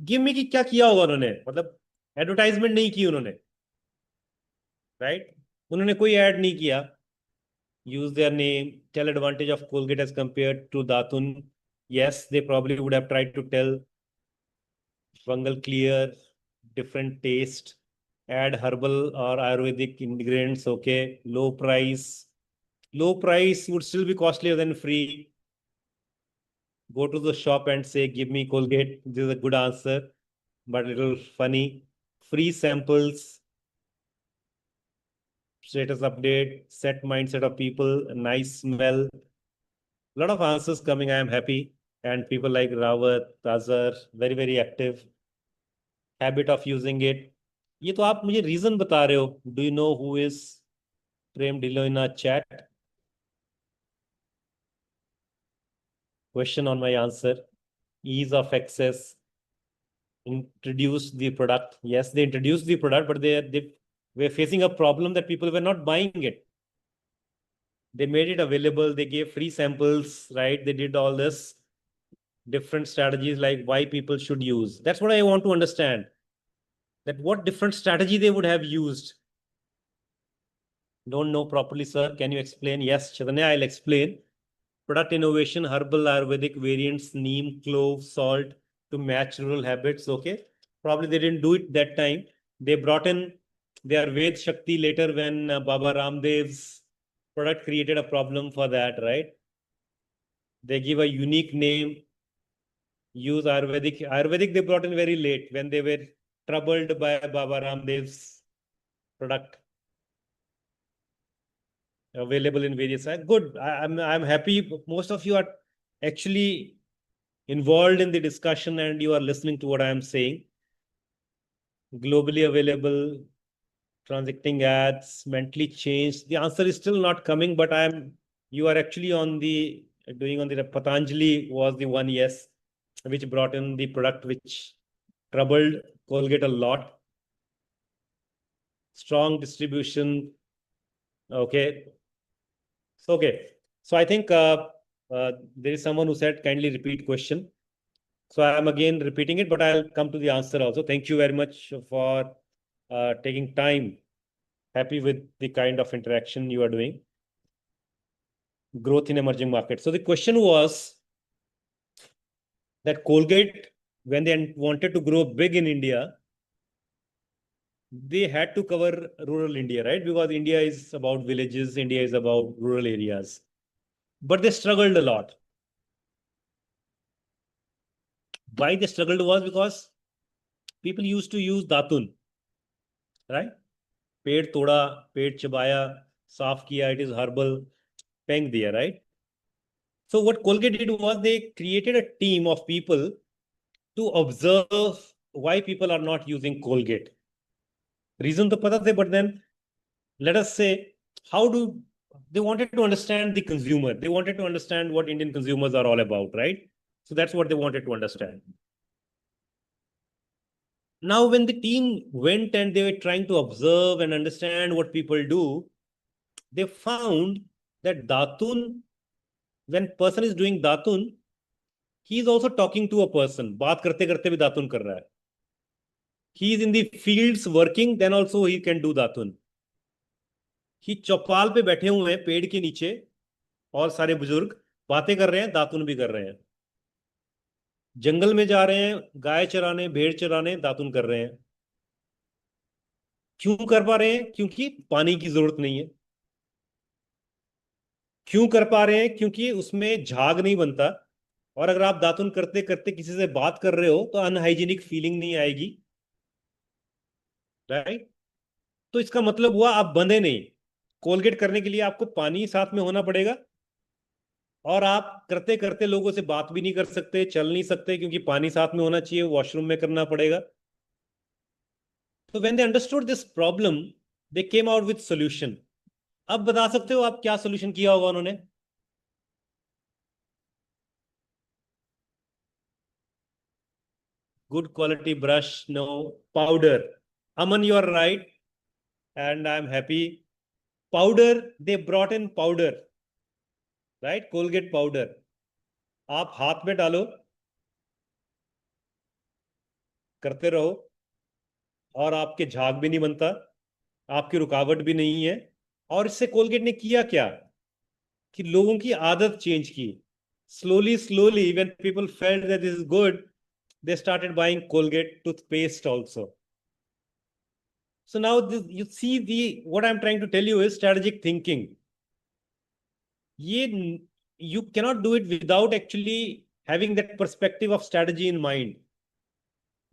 Give me कि क्या किया होगा उन्होंने, मतलब advertisement नहीं की उन्होंने, right? उन्होंने कोई ऐड नहीं किया। Use their name, tell advantage of Colgate as compare to datun. Yes, they probably would have tried to tell fungal clear, different taste, add herbal or ayurvedic ingredients. Okay, low price. Low price would still be costlier than free. Go to the shop and say, give me Colgate. This is a good answer, but a little funny. Free samples, status update, set mindset of people, nice smell. A lot of answers coming. I am happy. And people like Rawat, Azhar, very, very active. Habit of using it. ये तो आप मुझे reason बता रहे हो. Do you know who is Prem Dhillon in our chat? Question on my answer. Ease of access. Introduce the product. Yes, they introduced the product, but they were facing a problem that people were not buying it. They made it available. They gave free samples, right? They did all this different strategies, like why people should use. That's what I want to understand. That what different strategy they would have used. Don't know properly, sir. Can you explain? Yes, Chaitanya, I'll explain. Product innovation, herbal Ayurvedic variants, neem, clove, salt to match rural habits. Okay. Probably they didn't do it that time. They brought in their Ved Shakti later when Baba Ramdev's product created a problem for that, right? They give a unique name, use Ayurvedic. Ayurvedic they brought in very late when they were troubled by Baba Ramdev's product available in various. Good. I'm happy. Most of you are actually involved in the discussion and you are listening to what I am saying. Globally available, transacting ads, mentally changed. The answer is still not coming, but you are actually on the Patanjali was the one, yes, which brought in the product which troubled Colgate a lot. Strong distribution. Okay. So I think there is someone who said, kindly repeat question. So I am again repeating it, but I'll come to the answer also. Thank you very much for taking time. Happy with the kind of interaction you are doing. Growth in emerging markets. So the question was that Colgate, when they wanted to grow big in India, they had to cover rural India, right? Because India is about villages, India is about rural areas. But they struggled a lot. Why they struggled was because people used to use datun, right? पेड़ तोड़ा, पेड़ चबाया, साफ किया, it is herbal, फेंक दिया, right? So what Colgate did was they created a team of people to observe why people are not using Colgate. Reason to pata the, but then let us say, how do they wanted to understand the consumer? They wanted to understand what Indian consumers are all about, right? So that's what they wanted to understand. Now, when the team went and they were trying to observe and understand what people do, they found that Datun, when person is doing Datun, he is also talking to a person. बात करते करते भी दातुन कर रहा है. He is in the fields working, then also he can do दातुन. He चौपाल पे बैठे हुए हैं पेड़ के नीचे और सारे बुजुर्ग बातें कर रहे हैं, दातुन भी कर रहे हैं. जंगल में जा रहे हैं, गाय चराने, भेड़ चराने, दातुन कर रहे हैं. क्यों कर पा रहे हैं? क्योंकि पानी की जरूरत नहीं है. क्यों कर पा रहे हैं? क्योंकि उसमें झाग नहीं बनता. और अगर आप दातुन करते करते किसी से बात कर रहे हो तो अनहाइजीनिक फीलिंग नहीं आएगी, राइट? तो इसका मतलब हुआ आप बंधे नहीं. कोलगेट करने के लिए आपको पानी साथ में होना पड़ेगा, और आप करते करते लोगों से बात भी नहीं कर सकते, चल नहीं सकते, क्योंकि पानी साथ में होना चाहिए, वॉशरूम में करना पड़ेगा. तो when they understood this problem, they came out with solution. अब बता सकते हो आप क्या सोल्यूशन किया होगा उन्होंने? Good quality brush, no powder. Aman, you are right, and I am happy. Powder, they brought in powder, right? Colgate powder. आप हाथ में डालो, करते रहो, और आपके झाग भी नहीं बनता, आपकी रुकावट भी नहीं है. और इससे कोलगेट ने किया क्या कि लोगों की आदत चेंज की. Slowly slowly when people felt that this is good, they started buying Colgate toothpaste also. So now you see the what I'm trying to tell you is strategic thinking. ये you cannot do it without actually having that perspective of strategy in mind.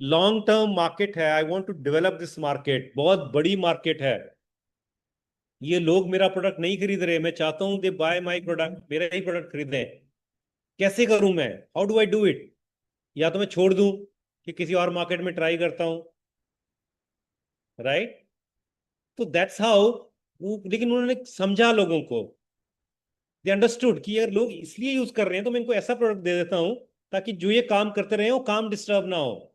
Long term market है, I want to develop this market, बहुत बड़ी market है, ये लोग मेरा product नहीं खरीद रहे, मैं चाहता हूं दे बाय माय प्रोडक्ट, मेरा ही प्रोडक्ट खरीदें. कैसे करूं मैं? How do I do it? या तो मैं छोड़ दूं कि किसी और मार्केट में ट्राई करता हूं, राइट? तो दैट्स हाउ. लेकिन उन्होंने समझा लोगों को, दे अंडरस्टूड कि यार लोग इसलिए यूज कर रहे हैं, तो मैं इनको ऐसा प्रोडक्ट दे देता हूं ताकि जो ये काम करते रहे वो काम डिस्टर्ब ना हो.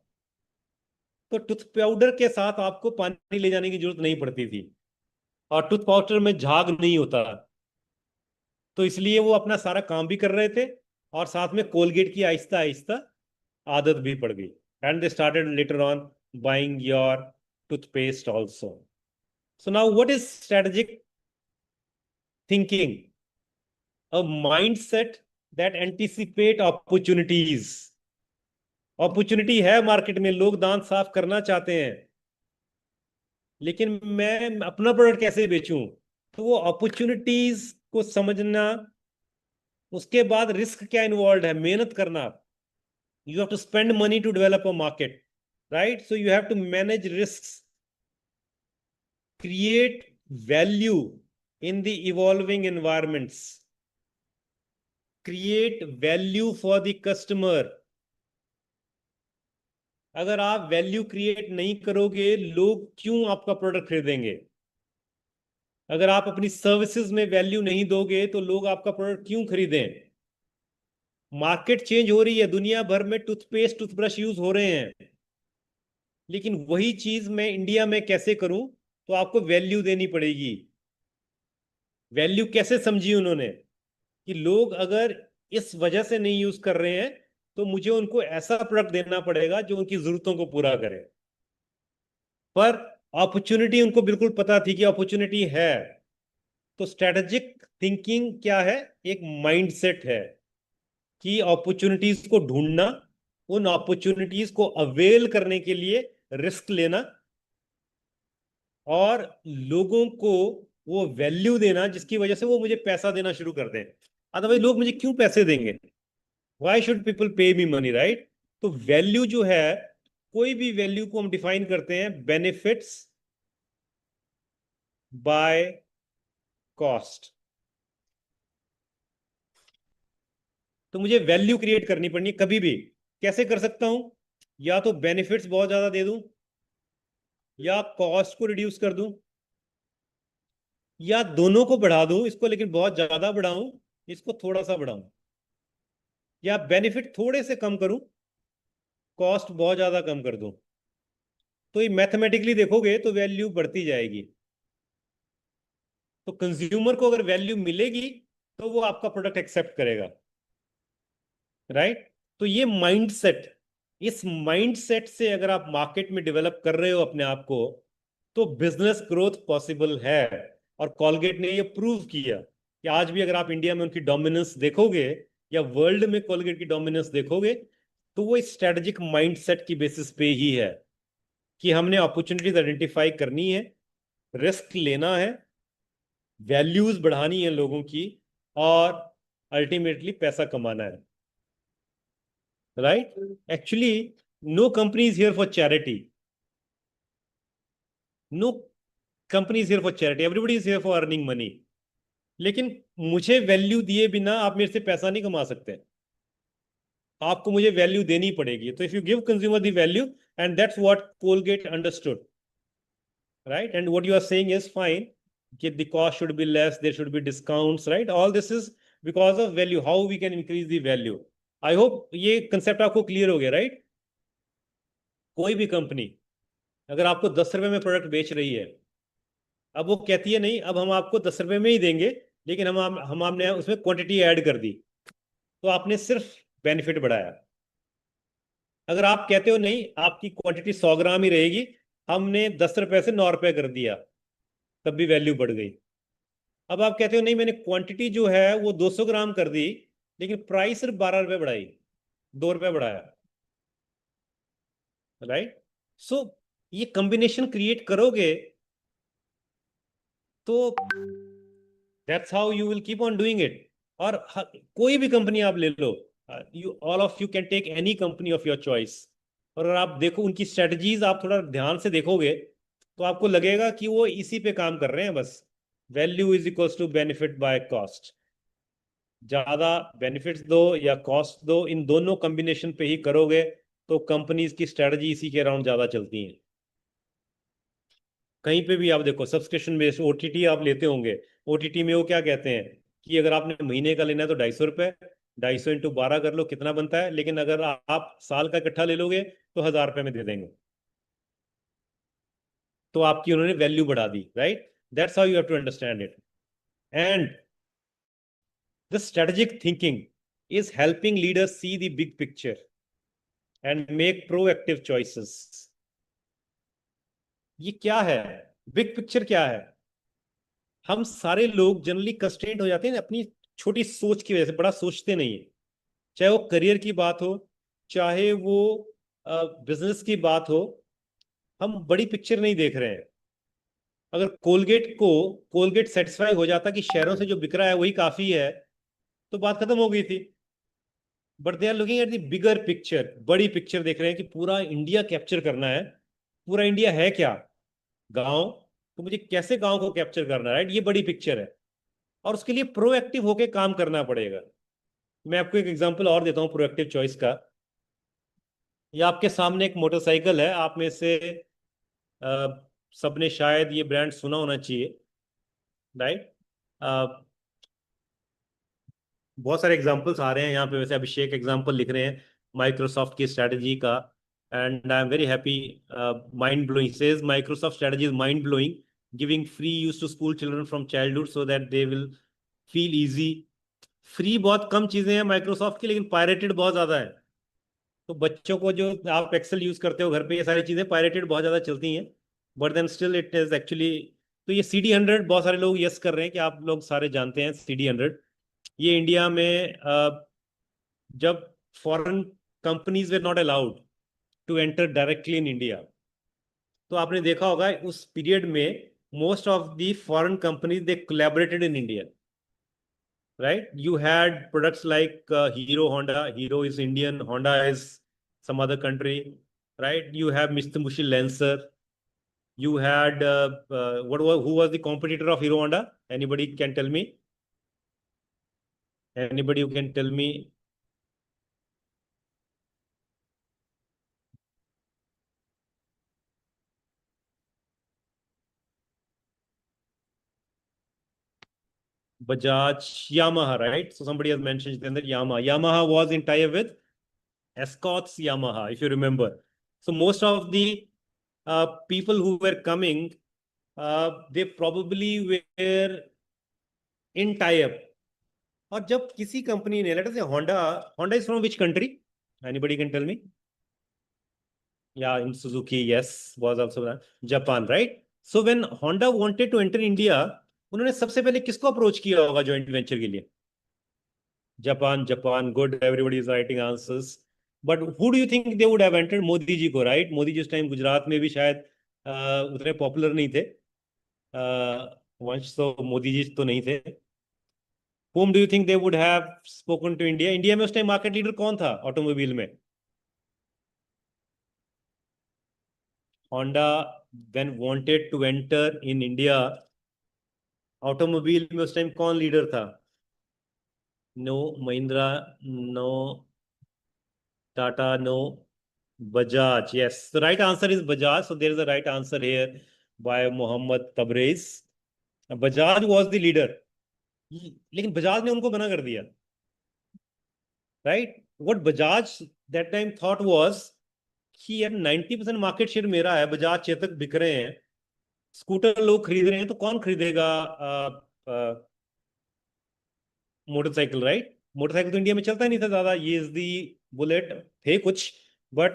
तो टूथ पाउडर के साथ आपको पानी ले जाने की जरूरत नहीं पड़ती थी, और टूथ पाउडर में झाग नहीं होता, तो इसलिए वो अपना सारा काम भी कर रहे थे, और साथ में कोलगेट की आहिस्ता आहिस्ता आदत भी पड़ गई. And they started later on buying your toothpaste also. So now what is strategic thinking? A mindset that anticipate opportunities. Opportunity है मार्केट में, लोग दांत साफ करना चाहते हैं, लेकिन मैं अपना प्रोडक्ट कैसे बेचूं? तो वो अपॉर्चुनिटीज को समझना, उसके बाद रिस्क क्या इन्वॉल्व है, मेहनत करना. You have to spend money to develop a market, right? So you have to manage risk, create value in the evolving environments, create value for the customer. अगर आप वैल्यू क्रिएट नहीं करोगे, लोग क्यों आपका प्रोडक्ट खरीदेंगे? अगर आप अपनी सर्विसेज में वैल्यू नहीं दोगे, तो लोग आपका प्रोडक्ट क्यों खरीदें? मार्केट चेंज हो रही है, दुनिया भर में टूथपेस्ट टूथब्रश यूज हो रहे हैं, लेकिन वही चीज मैं इंडिया में कैसे करूं? तो आपको वैल्यू देनी पड़ेगी. वैल्यू कैसे समझी उन्होंने कि लोग अगर इस वजह से नहीं यूज कर रहे हैं, तो मुझे उनको ऐसा प्रोडक्ट देना पड़ेगा जो उनकी जरूरतों को पूरा करे. पर अपॉर्चुनिटी उनको बिल्कुल पता थी कि अपॉर्चुनिटी है. तो स्ट्रेटेजिक थिंकिंग क्या है? एक माइंडसेट है कि अपॉर्चुनिटीज को ढूंढना, उन अपॉर्चुनिटीज को अवेल करने के लिए रिस्क लेना, और लोगों को वो वैल्यू देना जिसकी वजह से वो मुझे पैसा देना शुरू कर दें. अदरवाइज लोग मुझे क्यों पैसे देंगे? वाई शुड पीपल पे मी मनी, राइट? तो वैल्यू जो है, कोई भी वैल्यू को हम डिफाइन करते हैं बेनिफिट्स बाय कॉस्ट. तो मुझे वैल्यू क्रिएट करनी पड़नी है कभी भी. कैसे कर सकता हूं? या तो बेनिफिट्स बहुत ज्यादा दे दूं, या कॉस्ट को रिड्यूस कर दूं, या दोनों को बढ़ा दूं, इसको लेकिन बहुत ज्यादा बढ़ाऊं, इसको थोड़ा सा बढ़ाऊं, या बेनिफिट थोड़े से कम करूं, कॉस्ट बहुत ज्यादा कम कर दूं. तो ये मैथमेटिकली देखोगे तो वैल्यू बढ़ती जाएगी. तो कंज्यूमर को अगर वैल्यू मिलेगी, तो वो आपका प्रोडक्ट एक्सेप्ट करेगा, राइट? तो ये माइंडसेट, इस माइंडसेट से अगर आप मार्केट में डेवलप कर रहे हो अपने आप को, तो बिजनेस ग्रोथ पॉसिबल है. और कॉलगेट ने ये प्रूव किया कि आज भी अगर आप इंडिया में उनकी डोमिनेंस देखोगे, या वर्ल्ड में कॉलगेट की डोमिनेंस देखोगे, तो वो स्ट्रेटेजिक माइंडसेट की बेसिस पे ही है कि हमने अपॉर्चुनिटीज आइडेंटिफाई करनी है, रिस्क लेना है, वैल्यूज बढ़ानी है लोगों की, और अल्टीमेटली पैसा कमाना है, right? Actually no company is here for charity. No company is here for charity. Everybody is here for earning money. लेकिन मुझे वैल्यू दिए बिना आप मेरे से पैसा नहीं कमा सकते, आपको मुझे वैल्यू देनी पड़ेगी। तो if you give consumer the value, and that's what Colgate understood, right? And what you are saying is fine. The cost should be less, there should be discounts, right? All this is because of value, how we can increase the value. I hope ये concept आपको clear हो गया, right? कोई भी company अगर आपको 10 रुपए में प्रोडक्ट बेच रही है, अब वो कहती है नहीं अब हम आपको 10 रुपए में ही देंगे, लेकिन हम हमने उसमें क्वांटिटी ऐड कर दी, तो आपने सिर्फ बेनिफिट बढ़ाया। अगर आप कहते हो नहीं आपकी क्वांटिटी 100 ग्राम ही रहेगी, हमने 10 रुपए से 9 रुपए कर दिया, तब भी वैल्यू बढ़ गई। अब आप कहते हो नहीं मैंने क्वांटिटी जो है वो 200 ग्राम कर दी, लेकिन प्राइस सिर्फ 12 रुपए बढ़ाई, 2 रुपए बढ़ाया, राइट? सो ये कॉम्बिनेशन क्रिएट करोगे तो that's how you will keep on doing it. और कोई भी कंपनी आप ले लो, you all of you can take any company of your choice, और अगर आप देखो उनकी स्ट्रेटजीज आप थोड़ा ध्यान से देखोगे तो आपको लगेगा कि वो इसी पे काम कर रहे हैं बस। Value is equals to benefit by cost. ज्यादा बेनिफिट्स दो या कॉस्ट दो, इन दोनों कॉम्बिनेशन पे ही करोगे तो कंपनीज की स्ट्रेटजी इसी के अराउंड ज्यादा चलती हैं। कहीं पे भी आप देखो सब्सक्रिप्शन बेस्ड ओटीटी आप लेते होंगे, ओटीटी में वो क्या कहते हैं कि अगर आपने महीने का लेना है तो 250 रुपये, 250 × 12 कर लो कितना बनता है, लेकिन अगर आप साल का इकट्ठा ले लोगे तो 1000 रुपये में दे देंगे। तो आपकी उन्होंने वैल्यू बढ़ा दी, right? That's how you have to understand it. And the strategic thinking is helping leaders see the big picture and make proactive choices. ये क्या है? बिग पिक्चर क्या है? हम सारे लोग जनरली कंस्ट्रेंट हो जाते हैं अपनी छोटी सोच की वजह से, बड़ा सोचते नहीं है। चाहे वो करियर की बात हो, चाहे वो बिजनेस की बात हो, हम बड़ी पिक्चर नहीं देख रहे हैं। अगर कोलगेट सेटिस्फाई हो जाता कि शहरों से जो बिक रहा है वही काफी है, तो बात खत्म हो गई थी। But they are looking at the bigger picture, बड़ी पिक्चर देख रहे हैं कि पूरा इंडिया कैप्चर करना है। पूरा इंडिया है क्या? गांव। तो मुझे कैसे गांव को कैप्चर करना है, राइट? ये बड़ी पिक्चर है, और उसके लिए प्रोएक्टिव होके काम करना पड़ेगा। मैं आपको एक एग्जांपल और देता हूँ प्रोएक्टिव चॉइस का। ये आपके सामने एक मोटरसाइकिल है, आप में से सबने शायद ये ब्रांड सुना होना चाहिए, राइट? बहुत सारे एग्जांपल्स आ रहे हैं यहाँ पे, वैसे अभिषेक एग्जांपल लिख रहे हैं माइक्रोसॉफ्ट की स्ट्रेटजी का, and I am very happy. Mind blowing says Microsoft strategy is mind blowing, giving free use to school children from childhood so that they will feel easy. Free बहुत कम चीजें हैं Microsoft की, लेकिन pirated बहुत ज्यादा है। तो बच्चों को जो आप एक्सेल यूज करते हो घर पे, ये सारी चीजें पायरेटेड बहुत ज्यादा चलती हैं, but then still it is actually. तो ये CD100 बहुत सारे लोग यस कर रहे हैं कि आप लोग सारे जानते हैं CD100। ये इंडिया में जब foreign companies were not allowed to enter directly in India, तो आपने देखा होगा उस पीरियड में most of the foreign companies they collaborated in India, right? You had products like Hero, Honda. Hero is Indian, Honda is some other country, right? You have Mitsubishi Lancer. You had who was the competitor of Hero Honda? Anybody can tell me? Anybody who can tell me? Bajaj, Yamaha, right? So somebody has mentioned that Yamaha. Yamaha was in tie-up with Escorts Yamaha, if you remember. So most of the people who were coming, they probably were in tie-up. और जब किसी company ने, let us say Honda, Honda is from which country? Anybody can tell me? या in Suzuki, yes, was also Japan, right? So when Honda wanted to enter India, उन्होंने सबसे पहले किसको approach किया होगा जॉइंट वेंचर के लिए? Japan. Japan, good, everybody is writing answers. But who do you think they would have entered? Modi ji को, right? Modi ji उस टाइम गुजरात में भी शायद उतने पॉपुलर नहीं थे। वंश तो मोदी जी तो नहीं थे। whom do you think they would have spoken to India? India में उस टाइम मार्केट लीडर कौन था ऑटोमोबाइल में? Honda then wanted to enter in India, automobile में उस टाइम कौन लीडर था? No Mahindra, no Tata, no Bajaj. Yes, the right answer is Bajaj. So there is a right answer here by Mohammad Tabriz. Bajaj was the leader. लेकिन बजाज ने उनको मना कर दिया. Right? What Bajaj that time thought was कि यार 90% market share मेरा है, बजाज चेतक बिक रहे हैं, स्कूटर लोग खरीद रहे हैं, तो कौन खरीदेगा मोटरसाइकिल? राइट? मोटरसाइकिल तो इंडिया में चलता ही नहीं था ज्यादा. ये इज दी बुलेट थे कुछ, बट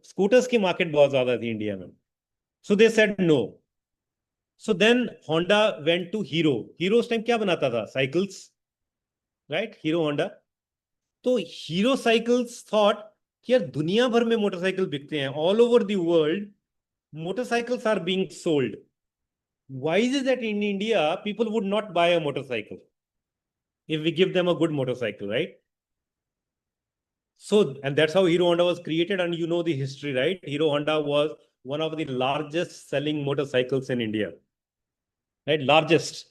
स्कूटर्स की मार्केट बहुत ज्यादा थी इंडिया में. So they said no. So then Honda went to Hero. Hero उस टाइम क्या बनाता था? साइकिल्स. राइट? हीरो होंडा. तो हीरो साइकिल्स थॉट कि यार दुनिया भर में मोटरसाइकिल बिकते हैं, all over the world motorcycles are being sold. Why is it that in India people would not buy a motorcycle if we give them a good motorcycle, right? So, and that's how Hero Honda was created, and you know the history, right? Hero Honda was one of the largest selling motorcycles in India, right? Largest.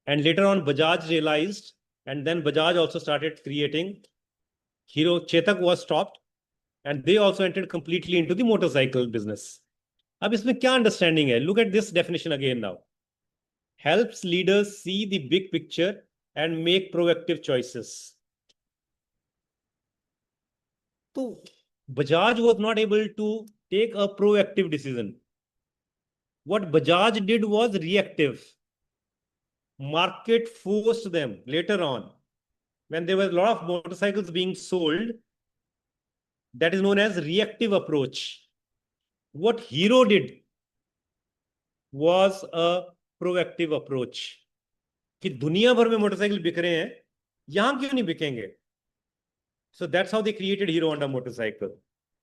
And later on, Bajaj realized, and then Bajaj also started creating. Hero Chetak was stopped, and they also entered completely into the motorcycle business. अब इसमें क्या understanding है? Look at this definition again now. Helps leaders see the big picture and make proactive choices. So Bajaj was not able to take a proactive decision. What Bajaj did was reactive. Market forced them later on. When there were a lot of motorcycles being sold, that is known as reactive approach. What Hero did was a proactive approach. कि दुनिया भर में motorcycle बिक रहे हैं, यहां क्यों नहीं बिकेंगे? So that's how they created Hero Honda motorcycle.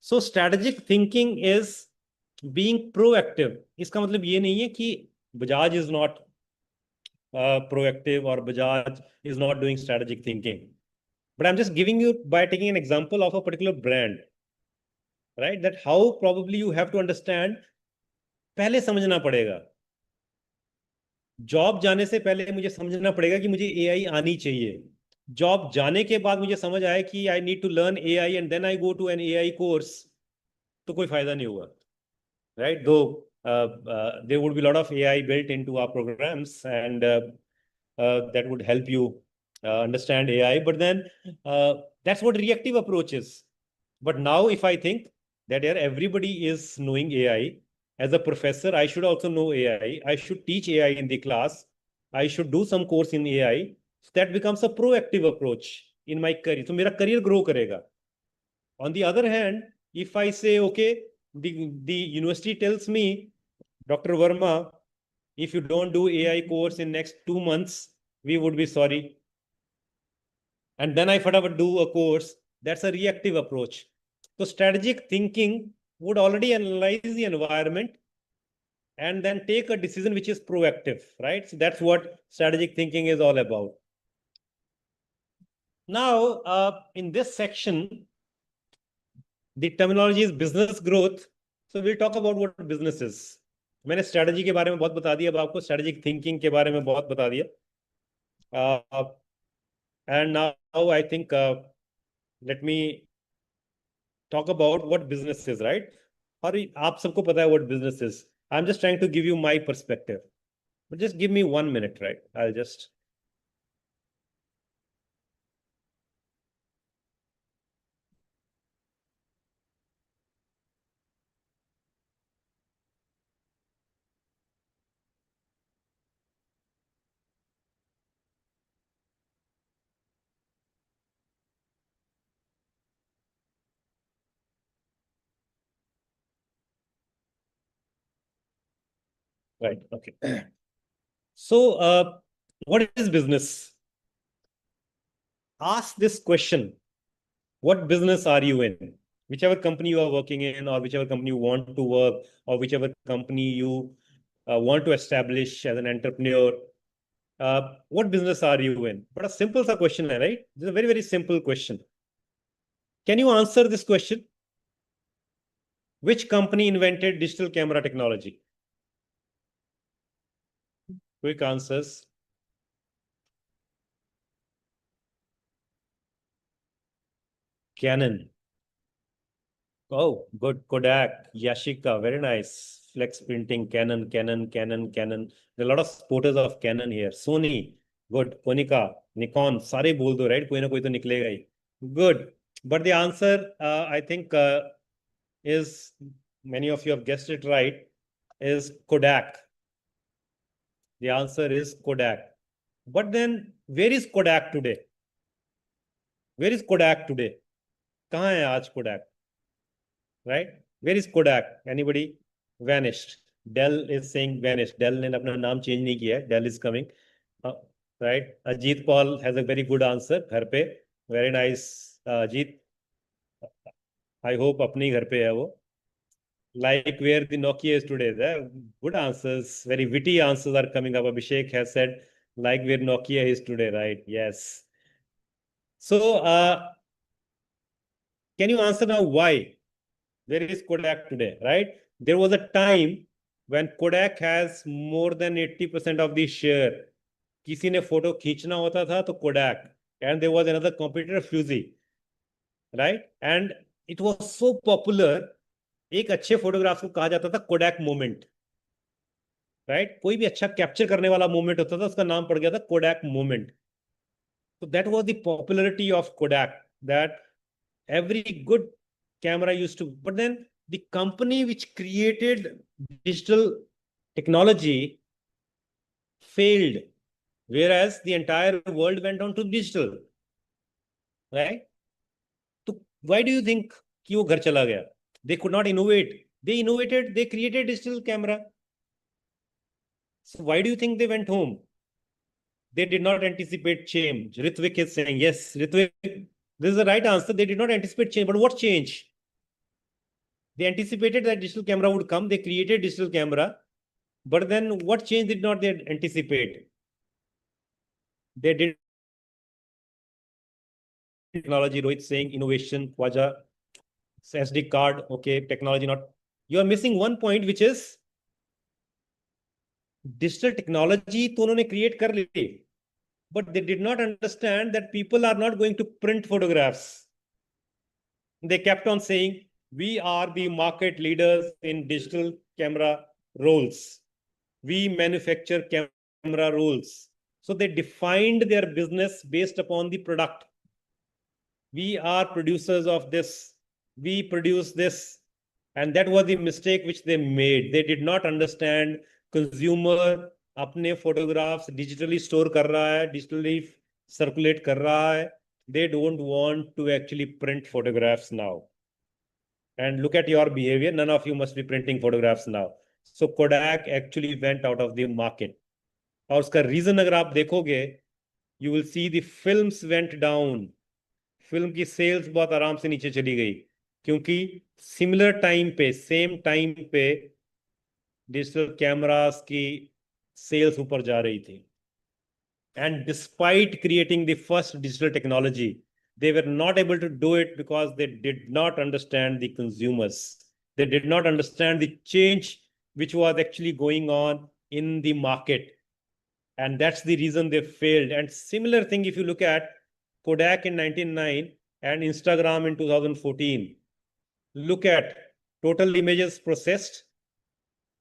So strategic thinking is being proactive. इसका मतलब ये नहीं है कि Bajaj is not proactive or Bajaj is not doing strategic thinking. But I'm just giving you by taking an example of a particular brand, right? That how probably you have to understand. पहले समझना पड़ेगा. Job जाने से पहले मुझे समझना पड़ेगा कि मुझे एआई आनी चाहिए. जॉब जाने के बाद मुझे समझ आया कि I need to learn AI and then I go to an AI course, तो कोई फायदा नहीं होगा. Right? Though there would be a lot of AI built into our programs, and that would help you understand AI. But then that's what reactive approach is. But now, if I think that everybody is knowing AI, as a professor, I should also know AI. I should teach AI in the class. I should do some course in AI. So that becomes a proactive approach in my career. So मेरा career grow करेगा. On the other hand, if I say, okay, the university tells me, Dr. Verma, if you don't do AI course in next 2 months, we would be sorry. And then I would do a course. That's a reactive approach. So strategic thinking would already analyze the environment and then take a decision which is proactive, right? So that's what strategic thinking is all about. Now, in this section, the terminology is business growth. So we'll talk about what business is. मैंने strategy के बारे में बहुत बता दिया, अब आपको strategic thinking के बारे में बहुत बता दिया. And now I think let me talk about what business is, right? और आप सबको पता है what business is. I'm just trying to give you my perspective. But just give me 1 minute, right? I'll just. Right. Okay. So, what is business? Ask this question. What business are you in? Whichever company you are working in, or whichever company you want to work, or whichever company you want to establish as an entrepreneur, what business are you in? But a simple question, right? This is a very, very simple question. Can you answer this question? Which company invented digital camera technology? Quick answers. Canon. Oh, good. Kodak, Yashica, very nice. Flex printing, Canon. There are a lot of supporters of Canon here. Sony, good. Konica, Nikon, सारे बोल दो, right? कोई ना कोई तो निकलेगा ही. Good. But the answer, I think, is, many of you have guessed it right, is Kodak. The answer is Kodak. But then, where is Kodak today? Where is Kodak today? कहाँ है आज Kodak? Right? Where is Kodak? Anybody? Vanished. Dell is saying vanished. Dell ने अपना नाम change नहीं किया है. Dell is coming. Right? Ajit Paul has a very good answer. घर पे. Very nice. Ajit. I hope अपने घर पे है वो. Like where the Nokia is today. Good answers. Very witty answers are coming up. Abhishek has said like where Nokia is today. Right? Yes. So, can you answer now why? Where is Kodak today, right? There was a time when Kodak has more than 80% of the share. किसी ने photo खींचना होता था तो Kodak, and there was another competitor Fuji, right? And it was so popular. एक अच्छे photograph को कहा जाता था Kodak moment, right? कोई भी अच्छा कैप्चर करने वाला मोमेंट होता था उसका नाम पड़ गया था Kodak moment. So that was the popularity of Kodak, that every good camera used to, but then the company which created digital technology failed, whereas the entire world went on to digital, right? So why do you think कि वो घर चला गया? They could not innovate. They innovated, they created digital camera. So why do you think they went home? They did not anticipate change. Ritvik is saying, yes, Ritvik, this is the right answer. They did not anticipate change. But what change? They anticipated that digital camera would come. They created digital camera. But then what change did not they anticipate? They did technology. Rohit saying innovation, Khwaja, SD card, okay, technology not. You are missing one point, which is digital technology तो उन्होंने create कर ली. But they did not understand that people are not going to print photographs. They kept on saying, we are the market leaders in digital camera rolls. We manufacture camera rolls. So they defined their business based upon the product. We are producers of this. We produce this. And that was the mistake which they made. They did not understand consumer अपने photographs digitally store कर रहा है, digitally circulate कर रहा है. They don't want to actually print photographs now. And look at your behavior. None of you must be printing photographs now. So Kodak actually went out of the market. और उसका reason अगर आप देखोगे, you will see the films went down. Film की sales बहुत आराम से नीचे चली गई क्योंकि सिमिलर टाइम पे, सेम टाइम पे डिजिटल कैमरास की सेल्स ऊपर जा रही थी. And despite creating the first digital technology, they were not able to do it because they did not understand the consumers. They did not understand the change which was actually going on in the market. And that's the reason they failed. And similar thing, if you look at Kodak in 1999 and Instagram in 2014, look at total images processed,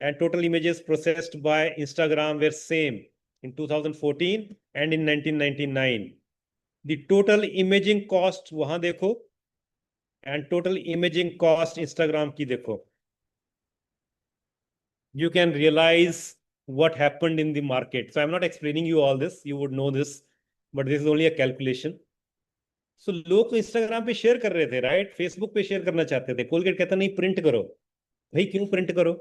and total images processed by Instagram were same in 2014 and in 1999. The total imaging cost वहां देखो and total imaging cost Instagram की देखो. You can realize what happened in the market. So I'm not explaining you all this. You would know this, but this is only a calculation. So लोग तो Instagram पे share कर रहे थे, right? Facebook पे share करना चाहते थे. कोलगेट कहता नहीं प्रिंट करो. भाई क्यों प्रिंट करो,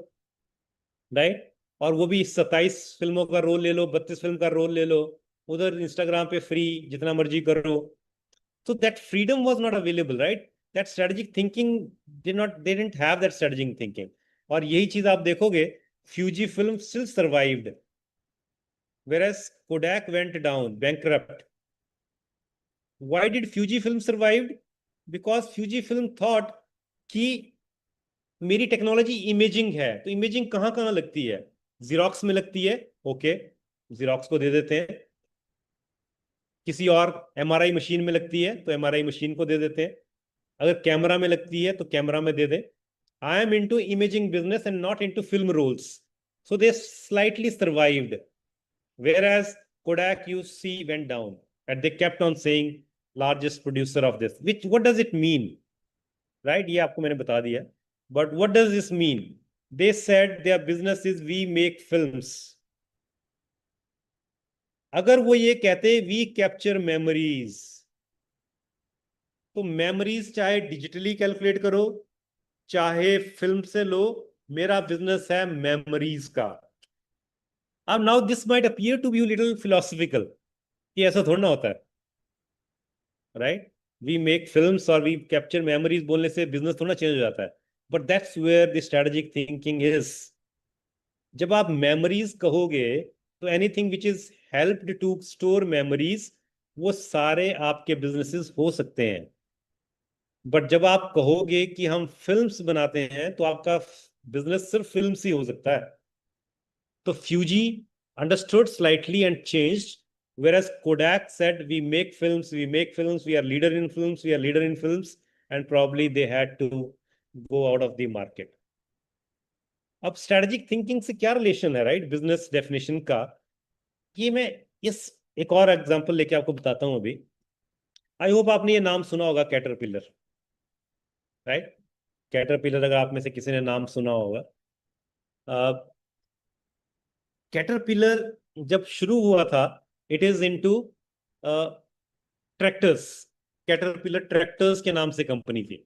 राइट? और वो भी 27 फिल्मों का रोल ले लो, 32 फिल्म का रोल ले लो, उधर इंस्टाग्राम पे फ्री जितना मर्जी करो. So that freedom was not available, right? That strategic thinking they didn't have that strategic thinking. और यही चीज आप देखोगे, Fujifilm still survived, whereas Kodak went down, bankrupt. Why did Fujifilm survived? Because Fujifilm thought कि मेरी technology imaging है, तो imaging कहाँ कहाँ लगती है? Xerox में लगती है, ओके. जीरोक्स को दे देते हैं। किसी और एमआरआई मशीन में लगती है तो एमआरआई मशीन को दे देते हैं। अगर कैमरा में लगती है तो कैमरा में दे दें। I am into imaging business and not into film rolls, so they slightly survived, whereas Kodak you see went down, and they kept on saying largest producer of this, which what does it mean, right? ये आपको मैंने बता दिया, but what does this mean? They said their business is we make films. अगर वो ये कहते we capture memories, तो मेमोरीज चाहे डिजिटली कैलकुलेट करो चाहे फिल्म से लो, मेरा बिजनेस है मेमोरीज का। अब now this might appear to be little philosophical कि ऐसा थोड़ा ना होता है, राइट? वी मेक फिल्म्स और वी कैप्चर मेमोरीज बोलने से बिजनेस थोड़ा चेंज हो जाता है, but that's where the strategic thinking is. जब आप मेमोरीज कहोगे तो anything which is helped to store memories, वो सारे आपके बिजनेसेस हो सकते हैं। बट जब आप कहोगे कि हम फिल्म्स बनाते हैं तो आपका बिजनेस सिर्फ फिल्म्स ही हो सकता है। तो Fuji understood slightly and changed, whereas Kodak said we make films, we make films, we are leader in films, we are leader in films, and probably they had to go out of the market. अब strategic thinking से क्या relation है, right, business definition का? ये मैं इस एक और एग्जांपल लेके आपको बताता हूं अभी। आई होप आपने ये नाम सुना होगा, कैटरपिलर, राइट? कैटरपिलर अगर आप में से किसी ने नाम सुना होगा, कैटरपिलर जब शुरू हुआ था, it is into tractors. Caterpillar tractors के नाम से कंपनी थी,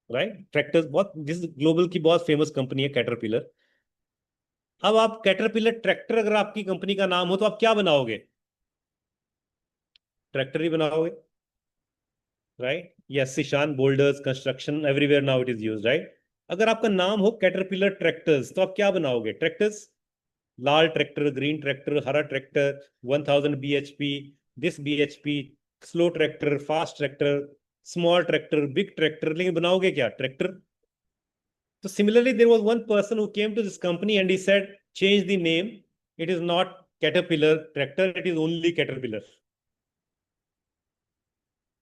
राइट? ट्रैक्टर्स बहुत, जिस ग्लोबल की बहुत फेमस कंपनी है कैटरपिलर। अब आप कैटरपिलर ट्रैक्टर अगर आपकी कंपनी का नाम हो तो आप क्या बनाओगे? ट्रैक्टर ही बनाओगे, right? Yes, Ishan, boulders, construction, everywhere now it is used, right? अगर आपका नाम हो कैटरपिलर ट्रैक्टर्स तो आप क्या बनाओगे? ट्रैक्टर्स, लाल ट्रैक्टर, ग्रीन ट्रैक्टर, हरा tractor, 1000 bhp, this bhp, slow tractor, fast tractor, small tractor, big tractor, लेकिन बनाओगे क्या? ट्रैक्टर। तो similarly there was one person who came to this company and he said change the name, it is not Caterpillar tractor, it is only Caterpillar.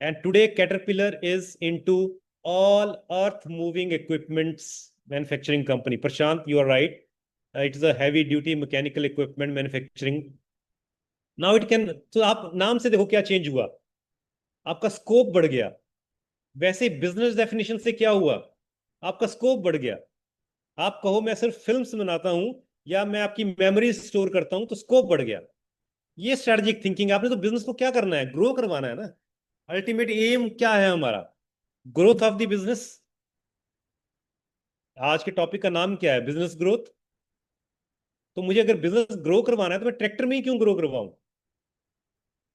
And today Caterpillar is into all earth moving equipments manufacturing company. Prashant, you are right. It is a heavy duty mechanical equipment manufacturing. Now it can, तो आप नाम से देखो क्या change हुआ, आपका scope बढ़ गया। वैसे बिजनेस डेफिनेशन से क्या हुआ, आपका स्कोप बढ़ गया। आप कहो मैं सिर्फ फिल्म्स बनाता हूं या मैं आपकी मेमोरी स्टोर करता हूं, तो स्कोप बढ़ गया। ये स्ट्रेटेजिक थिंकिंग। आपने तो बिजनेस को क्या करना है? ग्रो करवाना है ना। अल्टीमेट एम क्या है हमारा? Growth of the business. आज के टॉपिक का नाम क्या है? Business growth. तो मुझे अगर बिजनेस ग्रो करवाना है तो मैं ट्रैक्टर में ही क्यों ग्रो करवाऊं?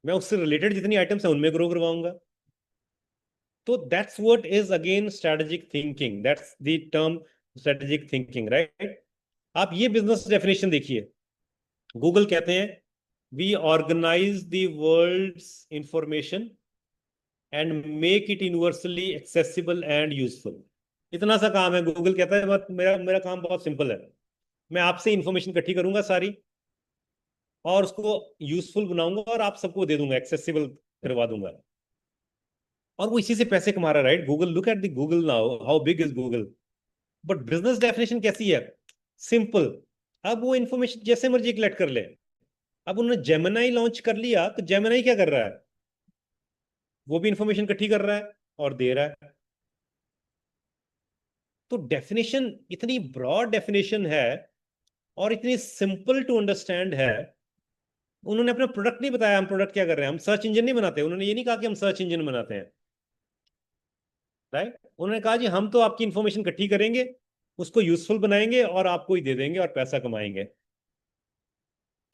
मैं उससे रिलेटेड जितनी आइटम्स हैं उनमें ग्रो करवाऊंगा। तो that's what is again strategic thinking, that's the term strategic thinking, right? आप ये बिजनेस डेफिनेशन देखिए, गूगल कहते हैं we organise the world's information and make it universally accessible and useful. इतना सा काम है। गूगल कहता है मेरा मेरा काम बहुत सिंपल है, मैं आपसे इंफॉर्मेशन इकट्ठी करूंगा सारी और उसको यूजफुल बनाऊंगा और आप सबको दे दूंगा, एक्सेसिबल करवा दूंगा। और वो इसी से पैसे कमा रहा है, right? Google, look at the Google now, how big is Google. But business definition कैसी है? सिंपल। अब वो इंफॉर्मेशन जैसे मर्जी कलेक्ट कर ले। अब उन्होंने जेमिनाई लॉन्च कर लिया तो जेमिनाई क्या कर रहा है? वो भी इंफॉर्मेशन इकट्ठी कर रहा है और दे रहा है। तो डेफिनेशन इतनी ब्रॉड डेफिनेशन है और इतनी सिंपल टू अंडरस्टैंड है। उन्होंने अपना प्रोडक्ट नहीं बताया, हम प्रोडक्ट क्या कर रहे हैं, हम सर्च इंजन नहीं बनाते। उन्होंने ये नहीं कहा कि हम सर्च इंजन बनाते हैं, राइट? उन्होंने कहा जी हम तो आपकी इंफॉर्मेशन इकट्ठी करेंगे, उसको यूजफुल बनाएंगे और आपको ही दे देंगे और पैसा कमाएंगे।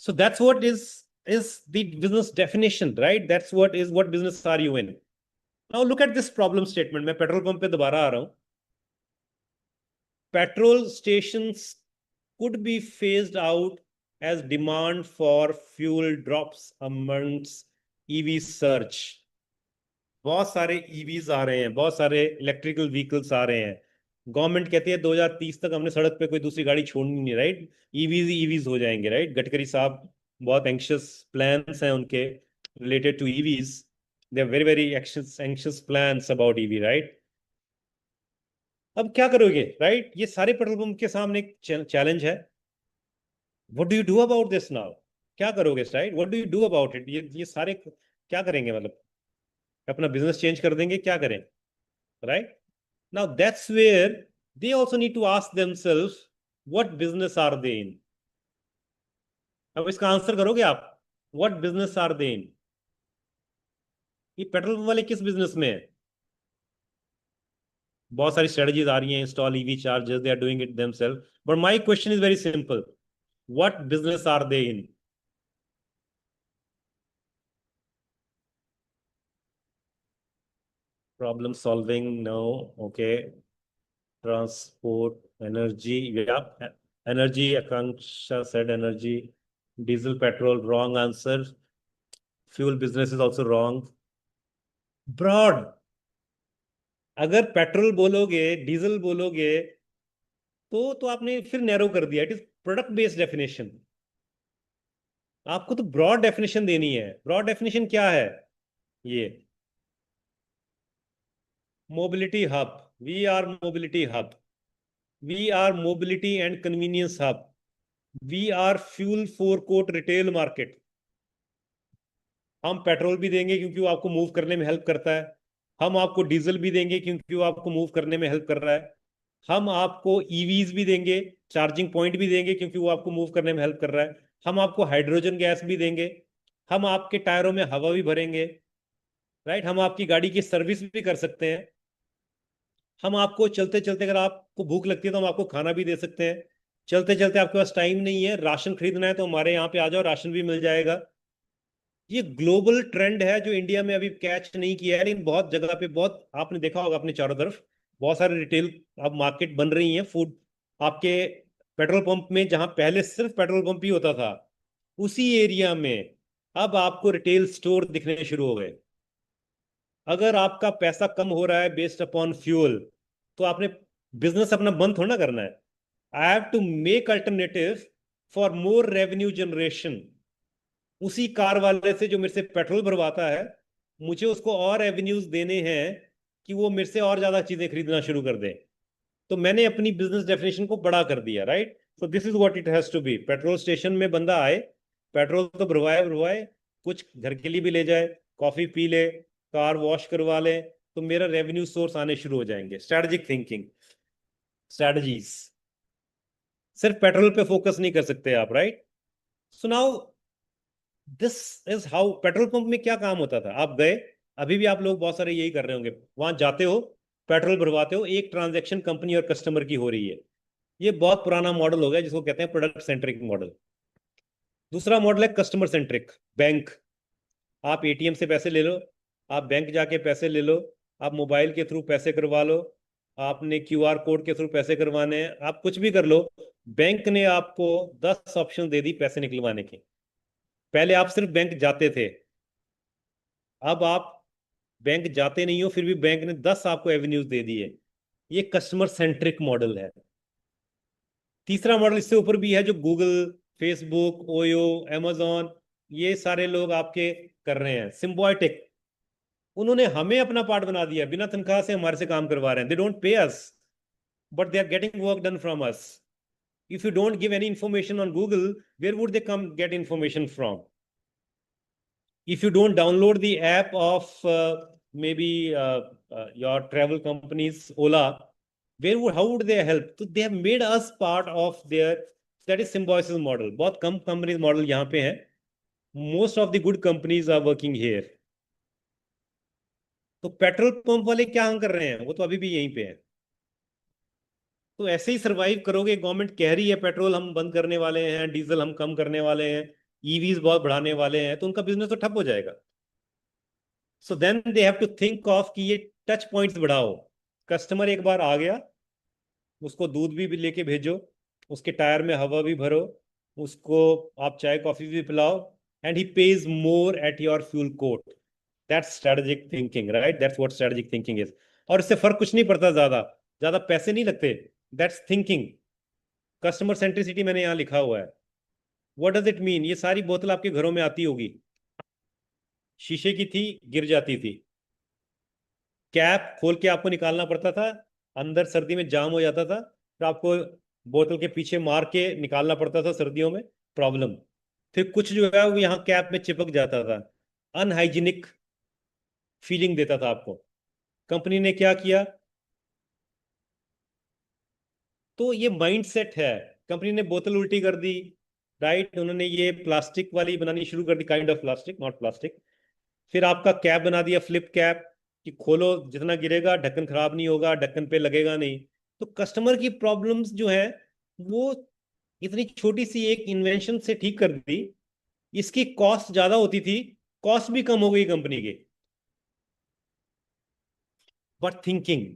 So that's what is the business definition, right? That's what business are you in? Now look at this problem statement. मैं पेट्रोल पंप पे दोबारा आ रहा हूं। Petrol stations could be phased out as demand for fuel drops amongst EV surge. बहुत सारे EVs आ रहे हैं, बहुत सारे इलेक्ट्रिकल व्हीकल्स आ रहे हैं। गवर्नमेंट कहती है 2030 तक हमने सड़क पे कोई दूसरी गाड़ी छोड़नी नहीं, राइट? ईवीज ईवीज हो जाएंगे, राइट? गडकरी साहब बहुत एंक्शियस प्लान्स हैं उनके related to EVs. They are very very anxious plans about EV, right. अब क्या करोगे, राइट? ये सारे पेट्रोल पंप के सामने एक चैलेंज है. What do you do about this now? क्या करोगे, right? What do you do about it? ये सारे क्या करेंगे? मतलब अपना बिजनेस चेंज कर देंगे? क्या करें, right? Now that's where they also need to ask themselves what business are they in. अब इसका आंसर करोगे आप? What business are they in? ये पेट्रोल पंप वाले किस बिजनेस में है? बहुत सारी स्ट्रेटजीज आ रही हैं, install EV chargers, they are doing it themselves. But my question is very simple. What business are they in? Problem solving, no. Okay. Transport, energy, yeah. Energy, Akanksha said energy. Diesel, petrol, wrong answer. Fuel business is also wrong. Broad. अगर petrol बोलोगे, diesel बोलोगे, तो आपने फिर narrow कर दिया. It is product based definition. आपको तो ब्रॉड डेफिनेशन देनी है. ब्रॉड डेफिनेशन क्या है? ये mobility hub. We are mobility hub. We are mobility and convenience hub. We are fuel forecourt retail market. हम पेट्रोल भी देंगे क्योंकि वो आपको मूव करने में हेल्प करता है. हम आपको डीजल भी देंगे क्योंकि वो आपको मूव करने में हेल्प कर रहा है. हम आपको ईवीज भी देंगे, चार्जिंग पॉइंट भी देंगे क्योंकि वो आपको मूव करने में हेल्प कर रहा है. हम आपको हाइड्रोजन गैस भी देंगे. हम आपके टायरों में हवा भी भरेंगे, राइट. हम आपकी गाड़ी की सर्विस भी कर सकते हैं. हम आपको चलते चलते, अगर आपको भूख लगती है तो हम आपको खाना भी दे सकते हैं. चलते चलते आपके पास टाइम नहीं है, राशन खरीदना है, तो हमारे यहाँ पे आ जाओ, राशन भी मिल जाएगा. ये ग्लोबल ट्रेंड है जो इंडिया में अभी कैच नहीं किया है, लेकिन बहुत जगह पे, बहुत आपने देखा होगा अपने चारों तरफ, बहुत सारे रिटेल अब मार्केट बन रही हैं फूड आपके. पेट्रोल पंप में, जहां पहले सिर्फ पेट्रोल पंप ही होता था, उसी एरिया में अब आपको रिटेल स्टोर दिखने शुरू हो गए. अगर आपका पैसा कम हो रहा है बेस्ड अपॉन फ्यूल, तो आपने बिजनेस अपना बंद थोड़ा ना करना है. I have to make alternative for more revenue generation. उसी कार वाले से जो मेरे से पेट्रोल भरवाता है, मुझे उसको और एवेन्यूज देने हैं कि वो मेरे से और ज्यादा चीजें खरीदना शुरू कर दे. तो मैंने अपनी बिजनेस डेफिनेशन को बड़ा कर दिया, right. So this is what it has to be. Petrol station में बंदा आए, पेट्रोल तो भरवाए भरवाए, कुछ घर के लिए भी ले जाए, कॉफी पी ले, कार वॉश करवा ले, तो मेरा रेवेन्यू सोर्स आने शुरू हो जाएंगे. Strategic thinking, strategies. सिर्फ पेट्रोल पे फोकस नहीं कर सकते आप, right. So now this is how. Petrol pump में क्या काम होता था? आप गए, अभी भी आप लोग बहुत सारे यही कर रहे होंगे, वहां जाते हो, पेट्रोल भरवाते हो, एक ट्रांजैक्शन कंपनी और कस्टमर की हो रही है. ये बहुत पुराना मॉडल हो गया जिसको कहते हैं प्रोडक्ट सेंट्रिक मॉडल. दूसरा मॉडल है कस्टमर सेंट्रिक. बैंक. आप एटीएम से पैसे ले लो, आप बैंक जाके पैसे ले लो, आप मोबाइल के थ्रू पैसे करवा लो, आपने क्यूआर कोड के थ्रू पैसे करवाने हैं, आप कुछ भी कर लो. बैंक ने आपको 10 ऑप्शन दे दी पैसे निकलवाने के. पहले आप सिर्फ बैंक जाते थे, अब आप बैंक जाते नहीं हो, फिर भी बैंक ने 10 आपको एवेन्यूज दे दिए. ये कस्टमर सेंट्रिक मॉडल है. तीसरा मॉडल इससे ऊपर भी है, जो गूगल, फेसबुक, ओयो, amazon, ये सारे लोग आपके कर रहे हैं. सिम्बायोटिक. उन्होंने हमें अपना पार्ट बना दिया, बिना तनख्वाह से हमारे से काम करवा रहे हैं. They don't pay us, but they are getting work done from us. If you don't give any information on Google, where would they come get information from? If you don't download the app of maybe your travel companies, Ola, how would they help? So they have made us part of their, that is symbiosis model. बहुत कम companies model यहाँ पे हैं. Most of the good companies are working here. तो petrol pump वाले क्या हम कर रहे हैं? वो तो अभी भी यहीं पे हैं. तो ऐसे ही सरवाइव करोगे. गवर्नमेंट कह रही है पेट्रोल हम बंद करने वाले हैं, डीजल हम कम करने वाले हैं, ईवीज बहुत बढ़ाने वाले हैं, तो उनका बिजनेस तो ठप हो जाएगा. So then they have to think of कि ये टच पॉइंट्स बढ़ाओ. कस्टमर एक बार आ गया, उसको दूध भी लेके भेजो, उसके टायर में हवा भी भरो, उसको आप चाय कॉफी भी पिलाओ, and he pays more at your fuel court. That's strategic thinking, right. That's what strategic thinking is. और इससे फर्क कुछ नहीं पड़ता, ज्यादा ज्यादा पैसे नहीं लगते. That's thinking. कस्टमर सेंट्रिसिटी मैंने यहाँ लिखा हुआ है. What does it mean? ये सारी बोतल आपके घरों में आती होगी, शीशे की थी, गिर जाती थी, कैप खोल के आपको निकालना पड़ता था, अंदर सर्दी में जाम हो जाता था, तो आपको बोतल के पीछे मार के निकालना पड़ता था सर्दियों में, प्रॉब्लम। फिर कुछ जो है वो यहाँ कैप में चिपक जाता था, अनहाइजीनिक फीलिंग देता था आपको। कंपनी ने क्या किया? तो ये माइंड सेट है। कंपनी ने बोतल उल्टी कर दी, राइट, उन्होंने ये प्लास्टिक वाली बनानी शुरू कर दी, kind of plastic, not plastic. फिर आपका कैप बना दिया फ्लिप कैप, कि खोलो जितना गिरेगा ढक्कन खराब नहीं होगा, ढक्कन पे लगेगा नहीं। तो कस्टमर की प्रॉब्लम्स जो है वो इतनी छोटी सी एक इन्वेंशन से ठीक कर दी। इसकी कॉस्ट ज्यादा होती थी, कॉस्ट भी कम हो गई कंपनी की, but thinking.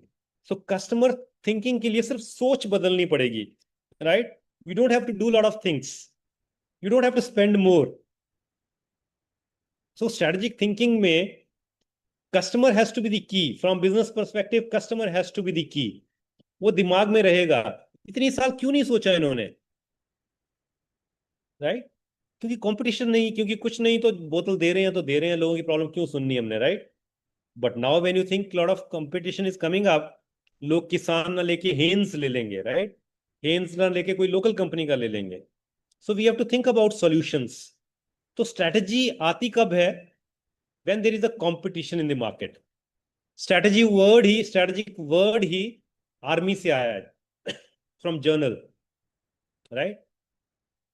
So customer thinking के लिए सिर्फ सोच बदलनी पड़ेगी, right? We don't have to do lot of things, you don't have to spend more. So strategic thinking में customer has to be the key, from business perspective customer has to be the key. वो दिमाग में रहेगा। इतनी साल क्यों नहीं सोचा इन्होंने, राइट? क्योंकि कंपटीशन नहीं, क्योंकि कुछ नहीं, तो बोतल दे रहे हैं तो दे रहे हैं, लोगों की प्रॉब्लम क्यों सुननी हमने, right? But now when you think lot of competition is coming up, लोग किसान ना लेके हेन्स ले लेंगे, राइट? हेन्स ना लेके कोई लोकल कंपनी का ले लेंगे। So we have to think about solutions. तो स्ट्रैटेजी आती कब है? When there is a competition in the market. Strategic word ही आर्मी से आया है, फ्रॉम जर्नल, राइट?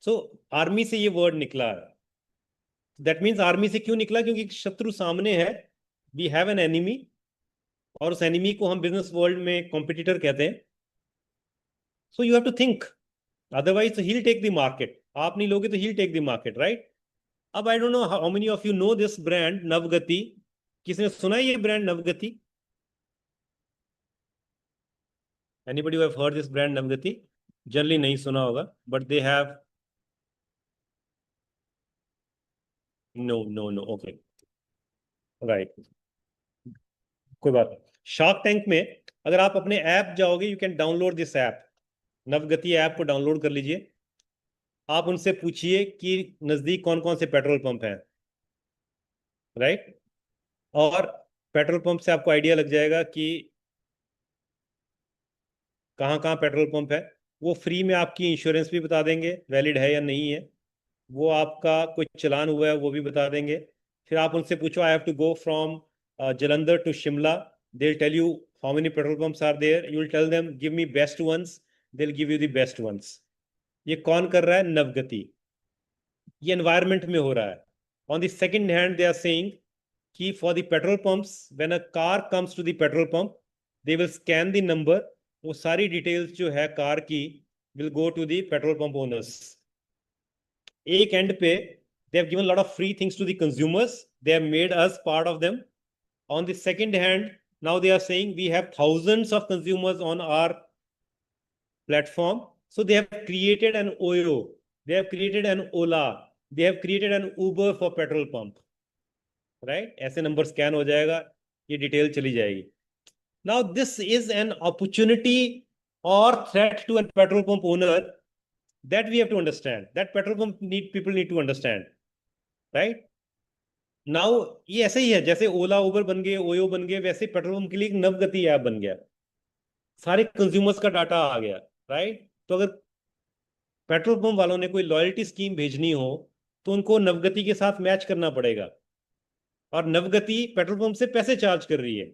सो आर्मी से ये वर्ड निकला है। दैट मीन्स आर्मी से क्यों निकला? क्योंकि शत्रु सामने है, वी हैव एन एनिमी, और उस एनिमी को हम बिजनेस वर्ल्ड में कॉम्पिटिटर कहते हैं। So you have to think, otherwise he will take the market. आप नहीं लोगे तो he will take the market, right? अब I don't know how many of you know this brand Navgati. किसने सुना है ये brand Navgati? Anybody who have heard this brand Navgati? Generally नहीं सुना होगा, but they have. No no no, okay, right, कोई बात नहीं। शार्क टैंक में अगर आप अपने ऐप जाओगे, you can download this app, Navgati app को डाउनलोड कर लीजिए। आप उनसे पूछिए कि नजदीक कौन कौन से पेट्रोल पंप हैं, राइट? और पेट्रोल पंप से आपको आइडिया लग जाएगा कि कहाँ कहाँ पेट्रोल पंप है। वो फ्री में आपकी इंश्योरेंस भी बता देंगे, वैलिड है या नहीं है। वो आपका कुछ चलान हुआ है वो भी बता देंगे। फिर आप उनसे पूछो, I have to go from Jalandhar to Shimla, they will tell you how many petrol pumps are there, you will tell them give me best ones, they will give you the best ones. ये कौन कर रहा है? नवगति। ये environment में हो रहा है। On the second hand they are saying कि for the petrol pumps, when a car comes to the petrol pump, they will scan the number, वो सारी डिटेल्स जो है कार की will go to the petrol pump owners. एक end पे they have given a lot of free things to the consumers, they have made us part of them. On the second hand, now they are saying we have thousands of consumers on our platform, so they have created an oyo, they have created an ola, they have created an uber for petrol pump, right? ऐसे number scan हो जाएगा, ये detail चली जाएगी। Now this is an opportunity or threat to a petrol pump owner, that we have to understand, that petrol pump people need to understand, right? Now ये ऐसे ही है, जैसे ओला उबर बन गए, ओयो बन गए, वैसे पेट्रोल पंप के लिए एक नवगति ऐप बन गया, सारे कंज्यूमर्स का डाटा आ गया, राइट? तो अगर पेट्रोल पंप वालों ने कोई लॉयल्टी स्कीम भेजनी हो तो उनको नवगति के साथ मैच करना पड़ेगा। और नवगति पेट्रोल पंप से पैसे चार्ज कर रही है,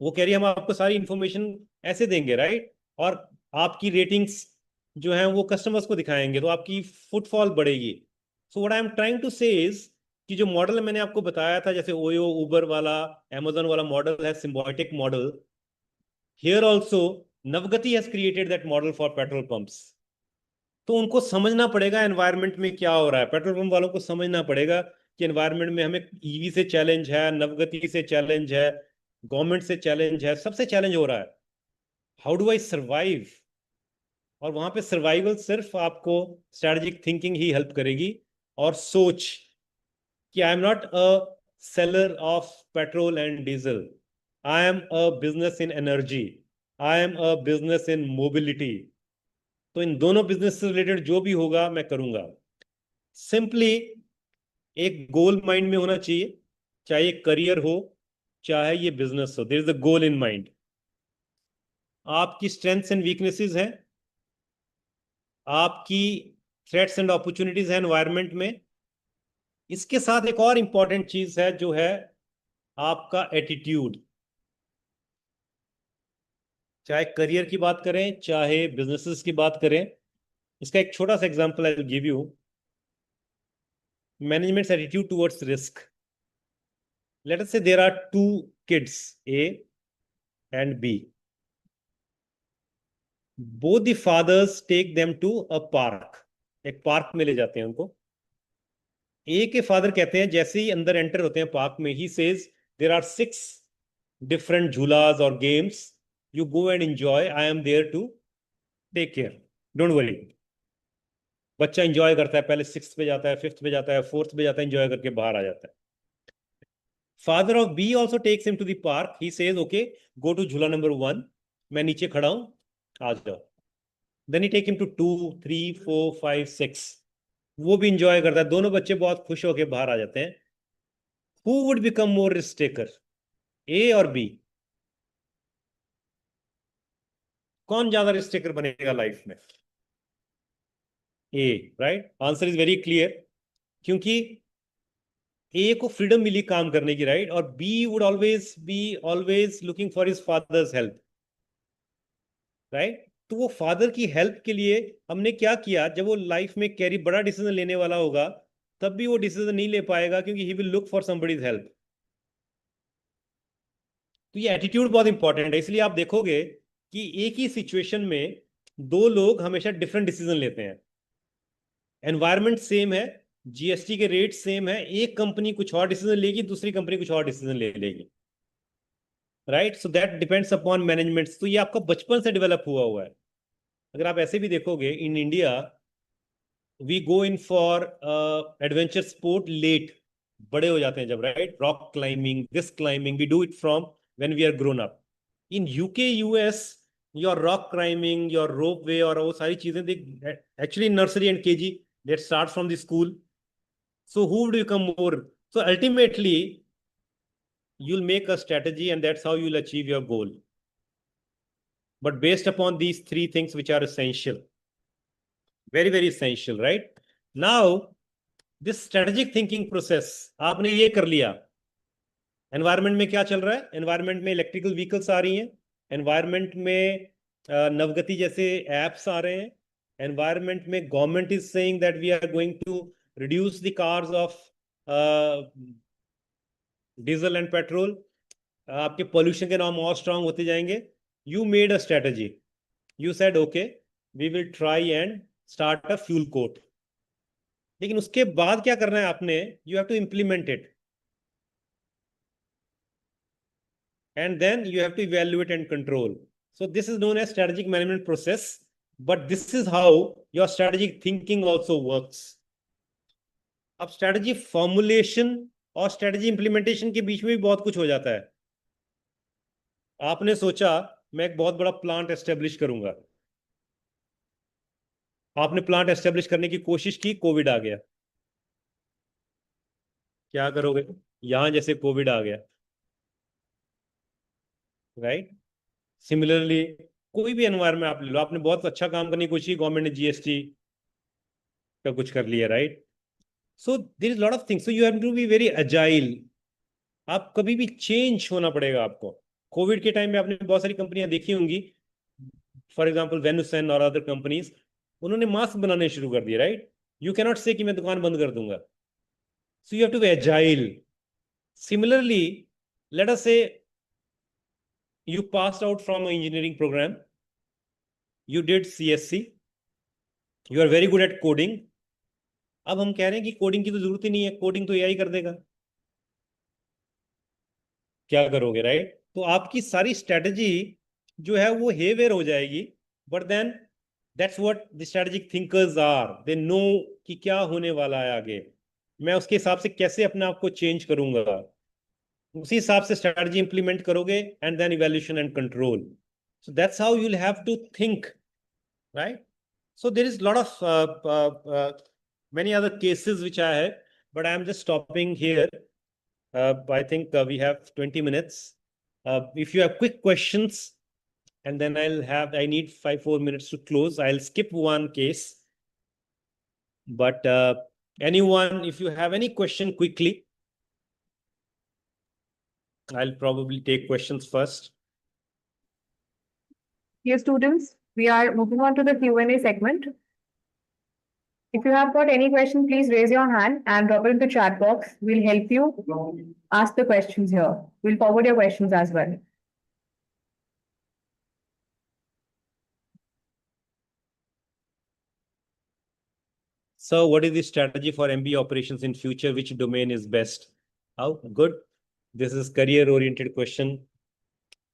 वो कह रही है हम आपको सारी इंफॉर्मेशन ऐसे देंगे, राइट? और आपकी रेटिंग्स जो है वो कस्टमर्स को दिखाएंगे, तो आपकी फुटफॉल बढ़ेगी। So what I am trying to say is कि जो मॉडल मैंने आपको बताया था, जैसे ओयो उबर वाला, amazon वाला मॉडल है, symbiotic model, here also Navgati has created that model for petrol pumps. तो उनको समझना पड़ेगा एनवायरनमेंट में क्या हो रहा है, पेट्रोल पंप वालों को समझना पड़ेगा कि एनवायरनमेंट में हमें ईवी से चैलेंज है, नवगति से चैलेंज है, गवर्नमेंट से चैलेंज है, सबसे चैलेंज हो रहा है। How do I survive? और वहां पे सर्वाइवल सिर्फ आपको स्ट्रेटेजिक थिंकिंग ही हेल्प करेगी, और सोच कि I am not a seller of petrol and diesel, I am a business in energy, I am a business in mobility, तो इन दोनों बिजनेस से रिलेटेड जो भी होगा मैं करूंगा। सिंपली एक गोल माइंड में होना चाहिए, चाहे ये करियर हो चाहे ये बिजनेस हो, there is a goal in mind. आपकी स्ट्रेंथ्स एंड वीकनेसेस हैं, आपकी थ्रेट्स एंड अपॉर्चुनिटीज हैं एनवायरनमेंट में। इसके साथ एक और इंपॉर्टेंट चीज है जो है आपका एटीट्यूड। चाहे करियर की बात करें चाहे बिजनेसेस की बात करें, इसका एक छोटा सा example I will give you. Management's attitude towards risk. Let us say there are two kids, A and B. Both the fathers take them to a park. एक पार्क में ले जाते हैं उनको। ए के फादर कहते हैं जैसे ही अंदर एंटर होते हैं पार्क में, he says there are 6 different झूलास और games, you go and enjoy, I am there to take care, don't worry. बच्चा एंजॉय करता है, पहले 6th पे जाता है, 5th पे जाता है, 4th पे जाता है, एंजॉय करके बाहर आ जाता है। Father of B also takes him to the park, he says okay go to झूला नंबर 1, मैं नीचे खड़ा हूं, आ जाओ। Then he take him to 2, 3, 4, 5, 6। वो भी इंजॉय करता है, दोनों बच्चे बहुत खुश होकर बाहर आ जाते हैं। Who would become more risk taker, A और बी? कौन ज्यादा रिस्क टेकर बनेगा लाइफ में? A, right? Answer is very clear. क्योंकि ए को फ्रीडम मिली काम करने की, राइट? और B would always be always looking for his father's help, right? तो वो फादर की हेल्प के लिए हमने क्या किया, जब वो लाइफ में कैरी बड़ा डिसीजन लेने वाला होगा तब भी वो डिसीजन नहीं ले पाएगा, क्योंकि he will look for somebody's help. तो ये एटीट्यूड बहुत इंपॉर्टेंट है। इसलिए आप देखोगे कि एक ही सिचुएशन में दो लोग हमेशा डिफरेंट डिसीजन लेते हैं। एनवायरनमेंट सेम है, जीएसटी के रेट सेम है, एक कंपनी कुछ और डिसीजन लेगी, दूसरी कंपनी कुछ और डिसीजन ले लेगी, right? So that depends upon management. तो ये आपका बचपन से डेवलप हुआ हुआ है। अगर आप ऐसे भी देखोगे, in India we go in for adventure sport late, बड़े हो जाते हैं जब, right? Rock climbing, this climbing, we do it from when we are grown up. In UK US, your rock climbing, your ropeway और वो सारी चीजें देख, actually nursery and KG, that start from the school. So who would become more? So ultimately you'll make a strategy and that's how you'll achieve your goal, but based upon these three things which are essential, very very essential, right? Now this strategic thinking process आपने ये कर लिया। Environment में क्या चल रहा है? Environment में इलेक्ट्रिकल व्हीकल्स आ रही हैं, एनवायरनमेंट में नवगति जैसे एप्स आ रहे हैं, एनवायरनमेंट में government is saying that we are going to reduce the cars of diesel and petrol, आपके पोल्यूशन के नाम और स्ट्रांग होते जाएंगे। You made a strategy, you said okay we will try and start a fuel court. लेकिन उसके बाद क्या करना है आपने? You have to implement it and then you have to evaluate and control. So this is known as strategic management process, but this is how your strategic thinking also works. अब strategy formulation और strategy implementation के बीच में भी बहुत कुछ हो जाता है। आपने सोचा मैं एक बहुत बड़ा प्लांट एस्टेब्लिश करूंगा, आपने प्लांट एस्टेब्लिश करने की कोशिश की, कोविड आ गया, क्या करोगे? यहां जैसे कोविड आ गया, राइट? सिमिलरली कोई भी एनवायरमेंट आप ले लो, आपने बहुत अच्छा काम करने की कोशिश की, गवर्नमेंट ने जीएसटी का कुछ कर लिया, right? So there is lot of things, so you have to be very agile. आप कभी भी चेंज होना पड़ेगा आपको। कोविड के टाइम में आपने बहुत सारी कंपनियां देखी होंगी, फॉर एग्जांपल वेनुसन और अदर कंपनीज, उन्होंने मास्क बनाने शुरू कर दिए, राइट? यू कैनॉट से कि मैं दुकान बंद कर दूंगा। So you have to be agile. Similarly let us say you passed out from an engineering program, you did CSC, you are very good at coding। अब हम कह रहे हैं कि कोडिंग की तो जरूरत ही नहीं है, कोडिंग तो एआई कर देगा, क्या करोगे, राइट? तो आपकी सारी स्ट्रेटजी जो है वो हेवेयर हो जाएगी। But then that's what the strategic thinkers are, they know कि क्या होने वाला है आगे, मैं उसके हिसाब से कैसे अपने आप को चेंज करूंगा, उसी हिसाब से स्ट्रेटजी इंप्लीमेंट करोगे, and then evaluation and control. So that's how you will have to think, right? So there is a lot of many other cases which I have, but I'm just stopping here. I think we have 20 minutes. If you have quick questions, and then I need 4 minutes to close. I'll skip one case. But anyone, if you have any question quickly, I'll probably take questions first. Dear students, we are moving on to the Q&A segment. If you have got any question, please raise your hand and drop it in the chat box. We'll help you ask the questions here. We'll forward your questions as well. So what is the strategy for MBA operations in future? Which domain is best? How good? This is career-oriented question.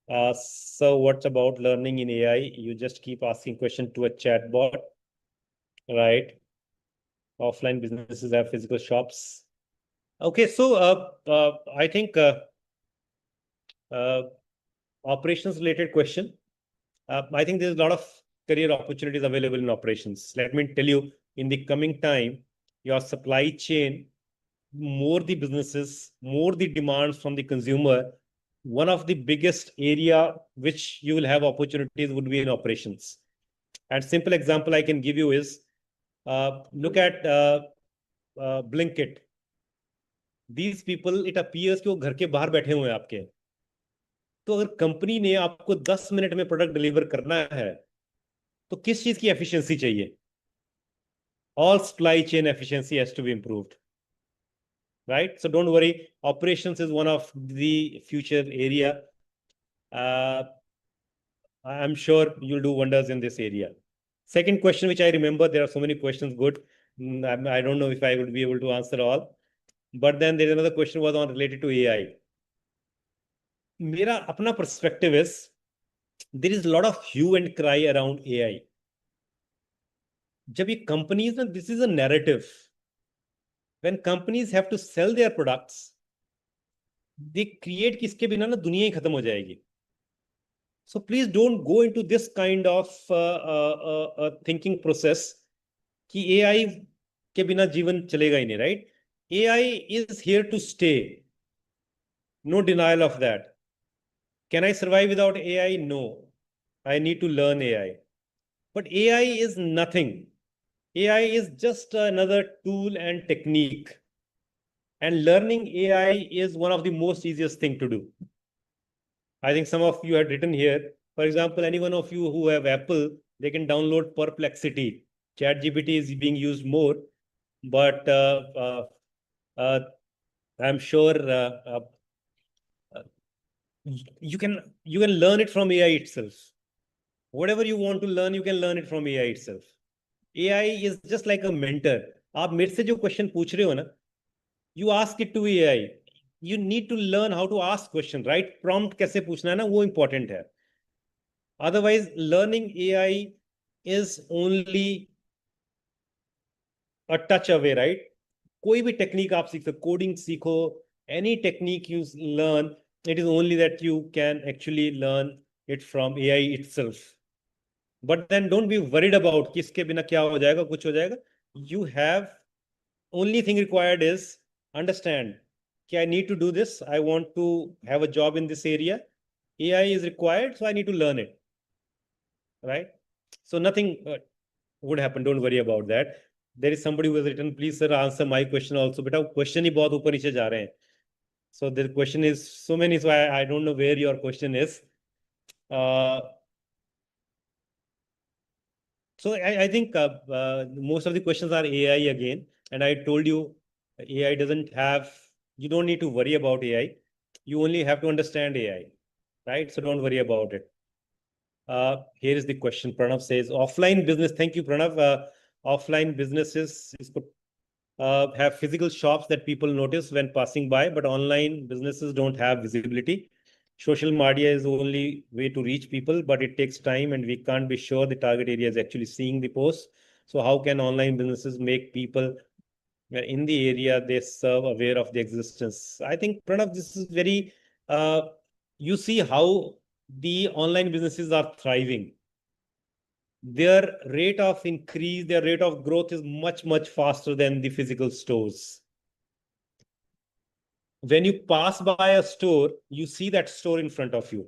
So what about learning in AI? You just keep asking question to a chat bot, right? Offline businesses have physical shops. Okay, so I think operations related question. I think there's a lot of career opportunities available in operations. Let me tell you, in the coming time, your supply chain, more the businesses, more the demands from the consumer, one of the biggest area which you will have opportunities would be in operations. And simple example I can give you is, look at Blinkit. These people, it appears कि वो घर के बाहर बैठे हुए हैं आपके. तो अगर कंपनी ने आपको 10 मिनट में प्रोडक्ट डिलीवर करना है, तो किस चीज की एफिशिएंसी चाहिए? All supply chain efficiency has to be improved, right? So don't worry, operations is one of the future area. I'm sure you'll do wonders in this area. Second question, which I remember, there are so many questions good. I don't know if I would be able to answer all, but then there's another question was on related to AI. मेरा अपना perspective is, there is a lot of hue and cry around AI. जब ये companies ना, this is a narrative. When companies have to sell their products, they create कि इसके बिना ना दुनिया ही खत्म हो जाएगी. So please don't go into this kind of thinking process कि AI के बिना जीवन चलेगा ही नहीं, right? AI is here to stay. No denial of that. Can I survive without AI? No. I need to learn AI. But AI is nothing. AI is just another tool and technique. And learning AI is one of the most easiest thing to do. I think some of you had written here. For example, any one of you who have Apple, they can download Perplexity. ChatGPT is being used more, but I'm sure you can learn it from AI itself. Whatever you want to learn, you can learn it from AI itself. AI is just like a mentor. आप मेरे से जो question पूछ रहे हो ना, you ask it to AI. You need to learn how to ask question, right? Prompt कैसे पूछना है ना, वो important है. Otherwise, learning AI is only a touch away, right? कोई भी टेक्निक आप सीख सकते, कोडिंग सीखो, any technique you learn, it is only that you can actually learn it from AI itself. But then don't be worried about कि इसके बिना क्या हो जाएगा, कुछ हो जाएगा. You have, only thing required is understand कि I need to do this, I want to have a job in this area, AI is required, so I need to learn it, right? So nothing would happen, don't worry about that. There is somebody who has written, please sir answer my question also. बेटा question ही बहुत ऊपर नीचे जा रहे हैं. So the question is so many, so I don't know where your question is. So I think most of the questions are AI again, and I told you AI doesn't have, you don't need to worry about AI. You only have to understand AI, right? So don't worry about it. Here is the question. Pranav says, offline business. Thank you, Pranav. Offline businesses have physical shops that people notice when passing by, but online businesses don't have visibility. Social media is the only way to reach people, but it takes time and we can't be sure the target area is actually seeing the post. So how can online businesses make people in the area they serve aware of the existence? I think, Pranav, this is very, you see how the online businesses are thriving. their rate of increase, their rate of growth is much, much faster than the physical stores. When you pass by a store, you see that store in front of you,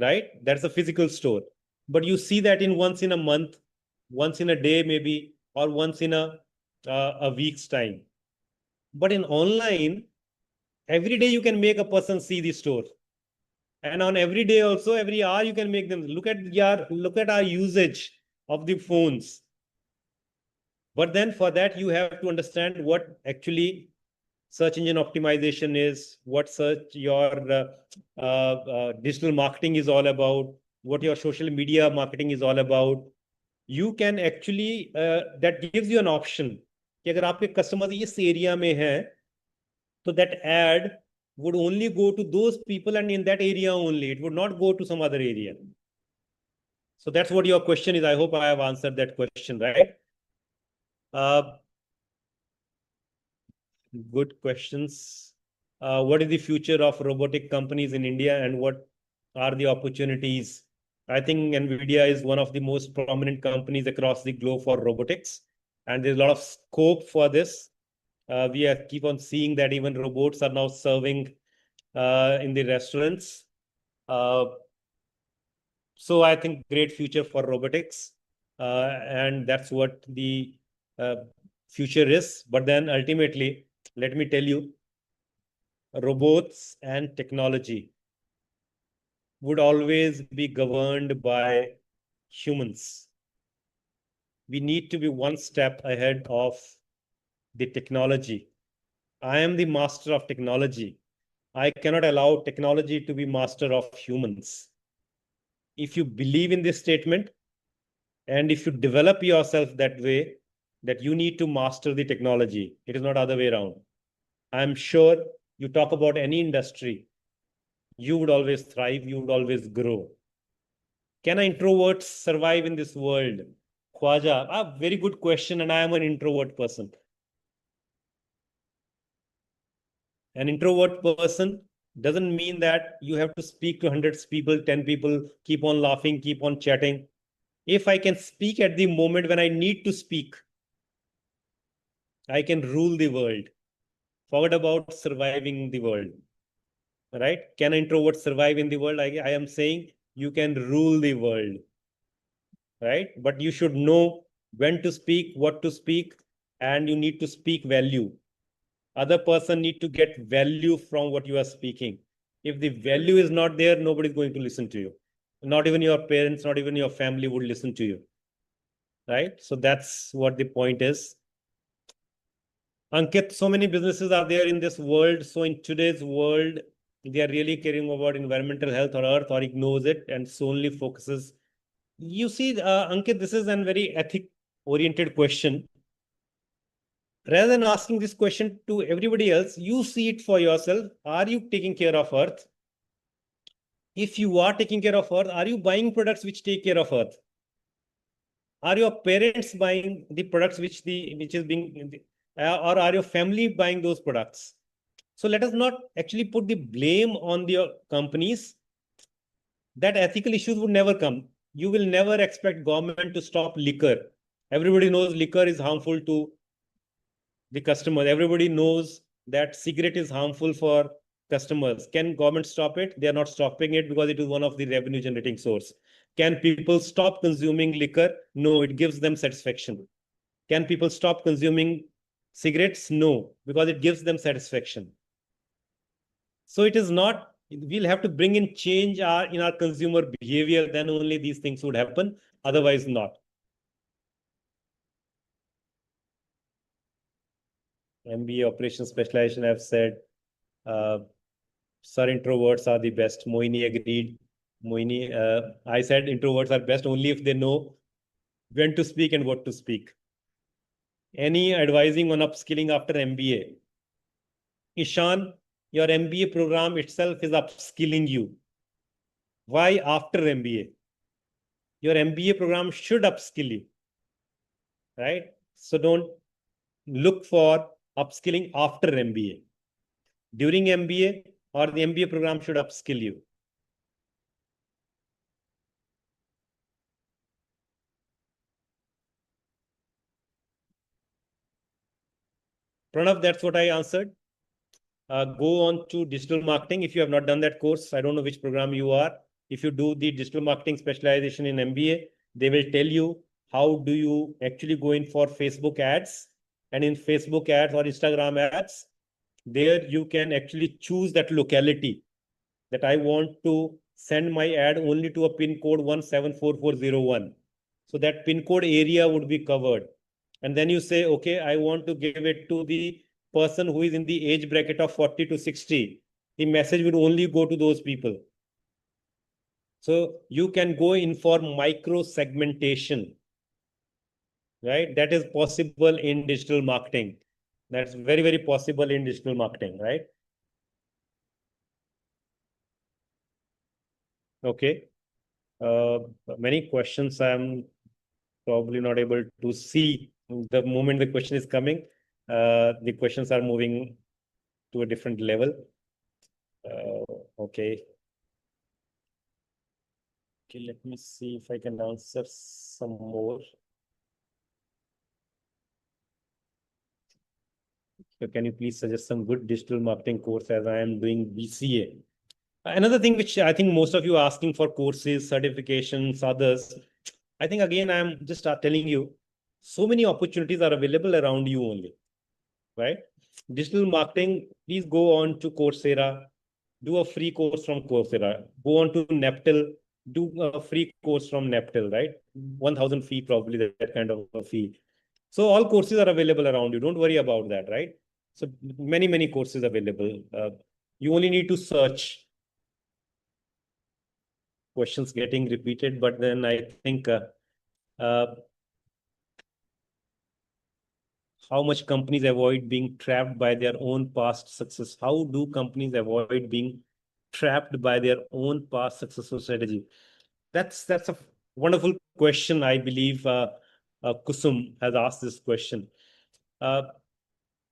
right? That's a physical store. But you see that in once in a month, once in a day, maybe, or once in a week's time. But in online, every day you can make a person see the store. And on every day also, every hour you can make them look at our usage of the phones. But then for that, you have to understand what actually search engine optimization is, what your digital marketing is all about, what your social media marketing is all about. You can actually, that gives you an option कि अगर आपके customers इस area में है, so that ad would only go to those people and in that area only. It would not go to some other area. So that's what your question is. I hope I have answered that question, right? Good questions. What is the future of robotic companies in India and what are the opportunities? I think NVIDIA is one of the most prominent companies across the globe for robotics, and there's a lot of scope for this. We keep on seeing that even robots are now serving in the restaurants. So I think great future for robotics, and that's what the future is. But then ultimately, let me tell you, robots and technology would always be governed by humans. We need to be one step ahead of the technology. I am the master of technology. I cannot allow technology to be master of humans. If you believe in this statement, and if you develop yourself that way, that you need to master the technology, it is not other way around. I'm sure you talk about any industry, you would always thrive, you would always grow. Can an introvert survive in this world? Khwaja, a very good question, and I am an introvert person. An introvert person doesn't mean that you have to speak to hundreds of people, 10 people, keep on laughing, keep on chatting. If I can speak at the moment when I need to speak, I can rule the world. Forget about surviving the world. Right? Can an introvert survive in the world? I am saying you can rule the world. Right? But you should know when to speak, what to speak, and you need to speak value. Other person need to get value from what you are speaking. If the value is not there, nobody is going to listen to you. Not even your parents, not even your family would listen to you. Right? So that's what the point is. Ankit, so many businesses are there in this world. So in today's world, they are really caring about environmental health or earth or ignores it and solely focuses. You see, Ankit, this is a very ethic-oriented question. Rather than asking this question to everybody else, you see it for yourself. Are you taking care of earth? If you are taking care of earth, are you buying products which take care of earth? Are your parents buying the products which is being, or are your family buying those products? So let us not actually put the blame on the companies. That ethical issues would never come. You will never expect government to stop liquor. Everybody knows liquor is harmful to the customer. Everybody knows that cigarette is harmful for customers. Can government stop it? They are not stopping it because it is one of the revenue generating source. Can people stop consuming liquor? No, it gives them satisfaction. Can people stop consuming cigarettes? No, because it gives them satisfaction. So it is not, we'll have to bring in change in our consumer behavior, then only these things would happen, otherwise not. MBA operations specialization, I've said, sir, introverts are the best. Moini agreed. Moini, I said introverts are best only if they know when to speak and what to speak. Any advising on upskilling after MBA? Ishan, your MBA program itself is upskilling you. Why after MBA? Your MBA program should upskill you, right? So don't look for upskilling after MBA. During MBA or the MBA program should upskill you. Pranav, that's what I answered. Go on to digital marketing. If you have not done that course, I don't know which program you are. If you do the digital marketing specialization in MBA, they will tell you how do you actually go in for Facebook ads. And in Facebook ads or Instagram ads, there you can actually choose that locality, that I want to send my ad only to a pin code 174401. So that pin code area would be covered. And then you say, okay, I want to give it to the person who is in the age bracket of 40 to 60. The message would only go to those people. So you can go in for micro segmentation, right? That is possible in digital marketing. That's very, very possible in digital marketing, right? Okay. Many questions I'm probably not able to see the moment the question is coming. The questions are moving to a different level. Okay. Okay, let me see if I can answer some more. So can you please suggest some good digital marketing course as I am doing BCA? Another thing which I think most of you are asking for courses, certifications, others. I think again, I'm just telling you, so many opportunities are available around you only, right? Digital marketing, please go on to Coursera, do a free course from Coursera. Go on to Neptal, do a free course from Neptal, right? 1,000 fee, probably that kind of a fee. So all courses are available around you. Don't worry about that, right? So many, many courses available. You only need to search. Questions getting repeated, but then I think uh, how much companies avoid being trapped by their own past success? How do companies avoid being trapped by their own past successful strategy? That's a wonderful question. I believe Kusum has asked this question. Uh,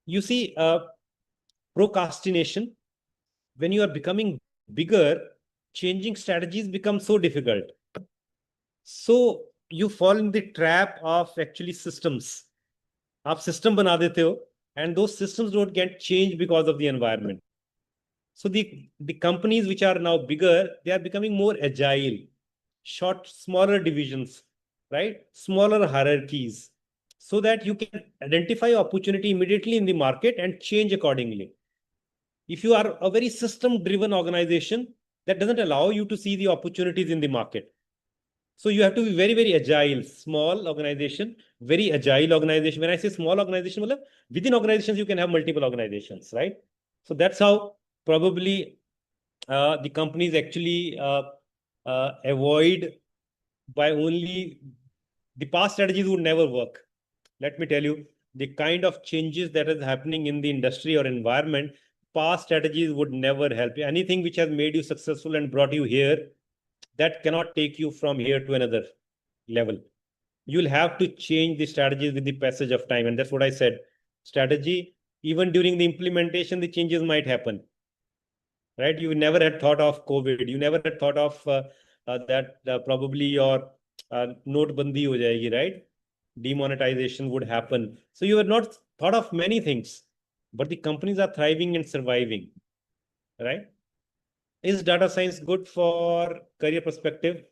you see, procrastination, when you are becoming bigger, changing strategies become so difficult. So you fall in the trap of actually systems. आप system बना देते हो, and those systems don't get changed because of the environment. So the companies which are now bigger, they are becoming more agile, smaller divisions, right? Smaller hierarchies, so that you can identify opportunity immediately in the market and change accordingly. If you are a very system-driven organization, that doesn't allow you to see the opportunities in the market. So you have to be very, very agile, small organization, very agile organization. When I say small organization, within organizations, you can have multiple organizations, right? So that's how probably the companies actually avoid by only the past strategies would never work. Let me tell you, the kind of changes that is happening in the industry or environment, past strategies would never help you. Anything which has made you successful and brought you here, that cannot take you from here to another level. You'll have to change the strategies with the passage of time. And that's what I said. Strategy, even during the implementation, the changes might happen. Right? You never had thought of COVID. You never had thought of that probably your notebandi ho jayegi, right? Demonetization would happen. So you have not thought of many things, but the companies are thriving and surviving, right? Is data science good for career perspective?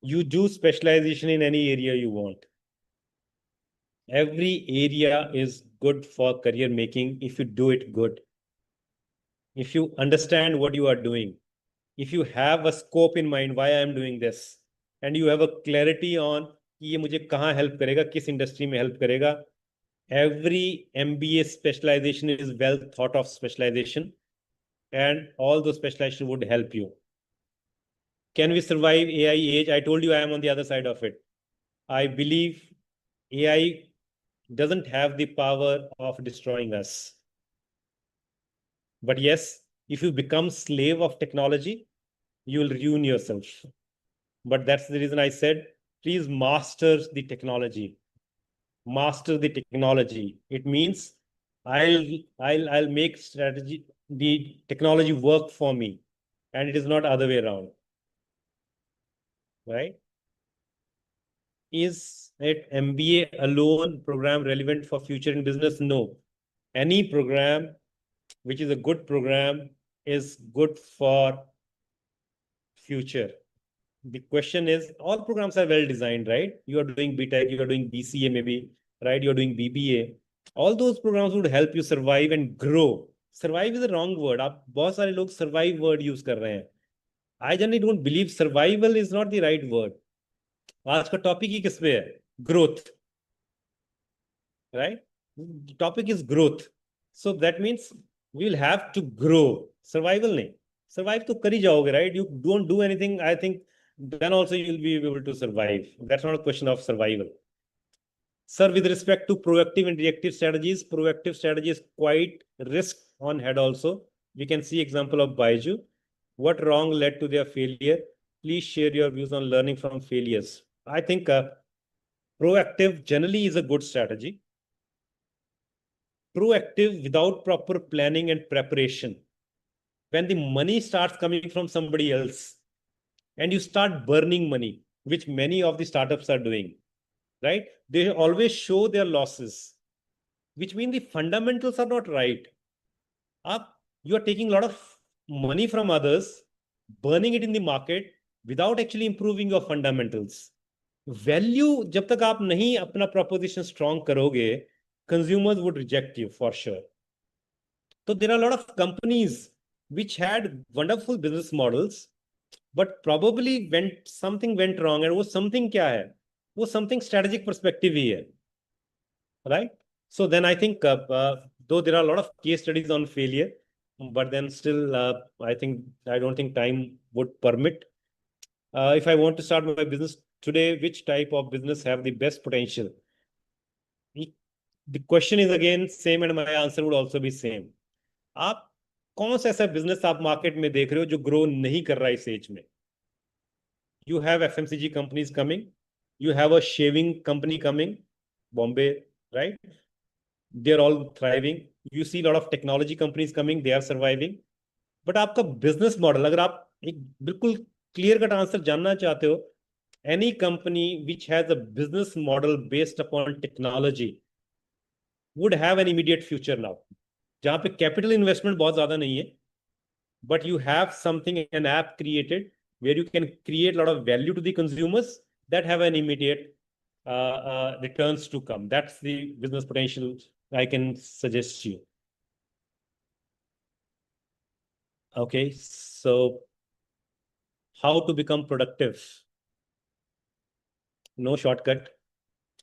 You do specialization in any area you want. Every area is good for career making if you do it good. If you understand what you are doing, if you have a scope in mind why I am doing this, and you have a clarity on कि ये मुझे कहाँ help करेगा, किस industry में help करेगा, every MBA specialization is well thought of specialization, and all those specialization would help you. Can we survive AI age? I told you I am on the other side of it. I believe AI doesn't have the power of destroying us. But yes, if you become slave of technology, you will ruin yourself. But that's the reason I said, please master the technology. Master the technology. It means I'll make strategy, the technology work for me, and it is not other way around. Right? Is It MBA alone program relevant for future in business? No. Any program which is a good program is good for future. The question is, all programs are well designed, right? You are doing BTech, you are doing BCA maybe, right? You're doing BBA. All those programs would help you survive and grow. Survive is the wrong word. आप बहुत सारे लोग survive word use कर रहे हैं. I generally don't believe survival is not the right word. आज का topic ही किस पे है? Growth, right? The topic is growth. So that means we will have to grow. Survival नहीं. Survive तो कर ही जाओगे, right? You don't do anything, I think then also you'll be able to survive. That's not a question of survival. Sir, with respect to proactive and reactive strategy is quite risk on head also. We can see example of Baiju. What wrong led to their failure? Please share your views on learning from failures. I think proactive generally is a good strategy. Proactive without proper planning and preparation. When the money starts coming from somebody else and you start burning money, which many of the startups are doing, right? They always show their losses, which mean the fundamentals are not right. You are taking a lot of money from others, burning it in the market without actually improving your fundamentals. Value, जब तक आप नहीं अपना proposition strong करोगे, consumers would reject you for sure. So there are a lot of companies which had wonderful business models, but probably something went wrong. And वो something क्या है? वो something strategic perspective ही है, right? So then I think though there are a lot of case studies on failure, but then still I don't think time would permit. If I want to start my business today, which type of business have the best potential? The question is again same and my answer would also be same. आप कौन सा ऐसा business आप market में देख रहे हो जो ग्रो नहीं कर रहा है इस एज में? You have FMCG companies coming, you have a shaving company coming, Bombay, right? They're all thriving. You see a lot of technology companies coming, they are surviving. But आपका business model, अगर आप एक बिल्कुल clear cut answer जानना चाहते हो, any company which has a business model based upon technology would have an immediate future now. जहाँ पे capital investment बहुत ज़्यादा नहीं है, but you have something, an app created where you can create a lot of value to the consumers that have an immediate returns to come. That's the business potential I can suggest you. Okay, so how to become productive? No shortcut,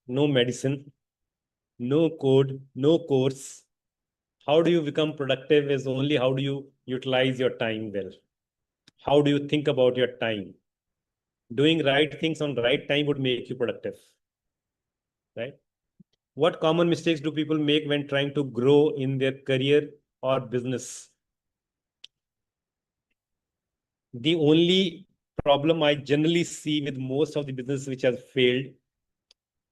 no medicine, no code, no course. How do you become productive is only how do you utilize your time well. How do you think about your time? Doing right things on right time would make you productive, right? What common mistakes do people make when trying to grow in their career or business? The only problem I generally see with most of the business which has failed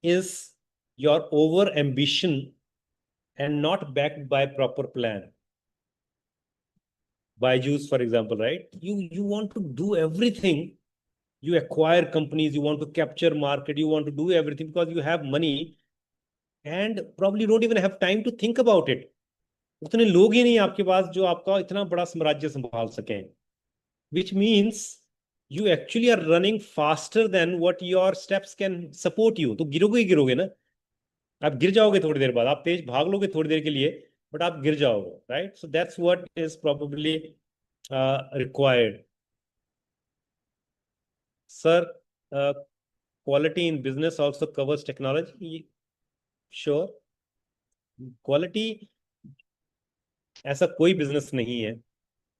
is your over ambition and not backed by proper plan. Byju's, for example, right? You want to do everything. You acquire companies, you want to capture market, you want to do everything because you have money and probably don't even have time to think about it. उतने लोग ही नहीं आपके पास जो आपका इतना बड़ा साम्राज्य संभाल सकें, which means you actually are running faster than what your steps can support you. तो गिरोगे ही गिरोगे ना, आप गिर जाओगे थोड़ी देर बाद, आप तेज भाग लोगे थोड़ी देर के लिए बट आप गिर जाओगे, right? So that's what is probably required. Sir, quality in business also covers technology? Sure. Quality ऐसा कोई बिजनेस नहीं है,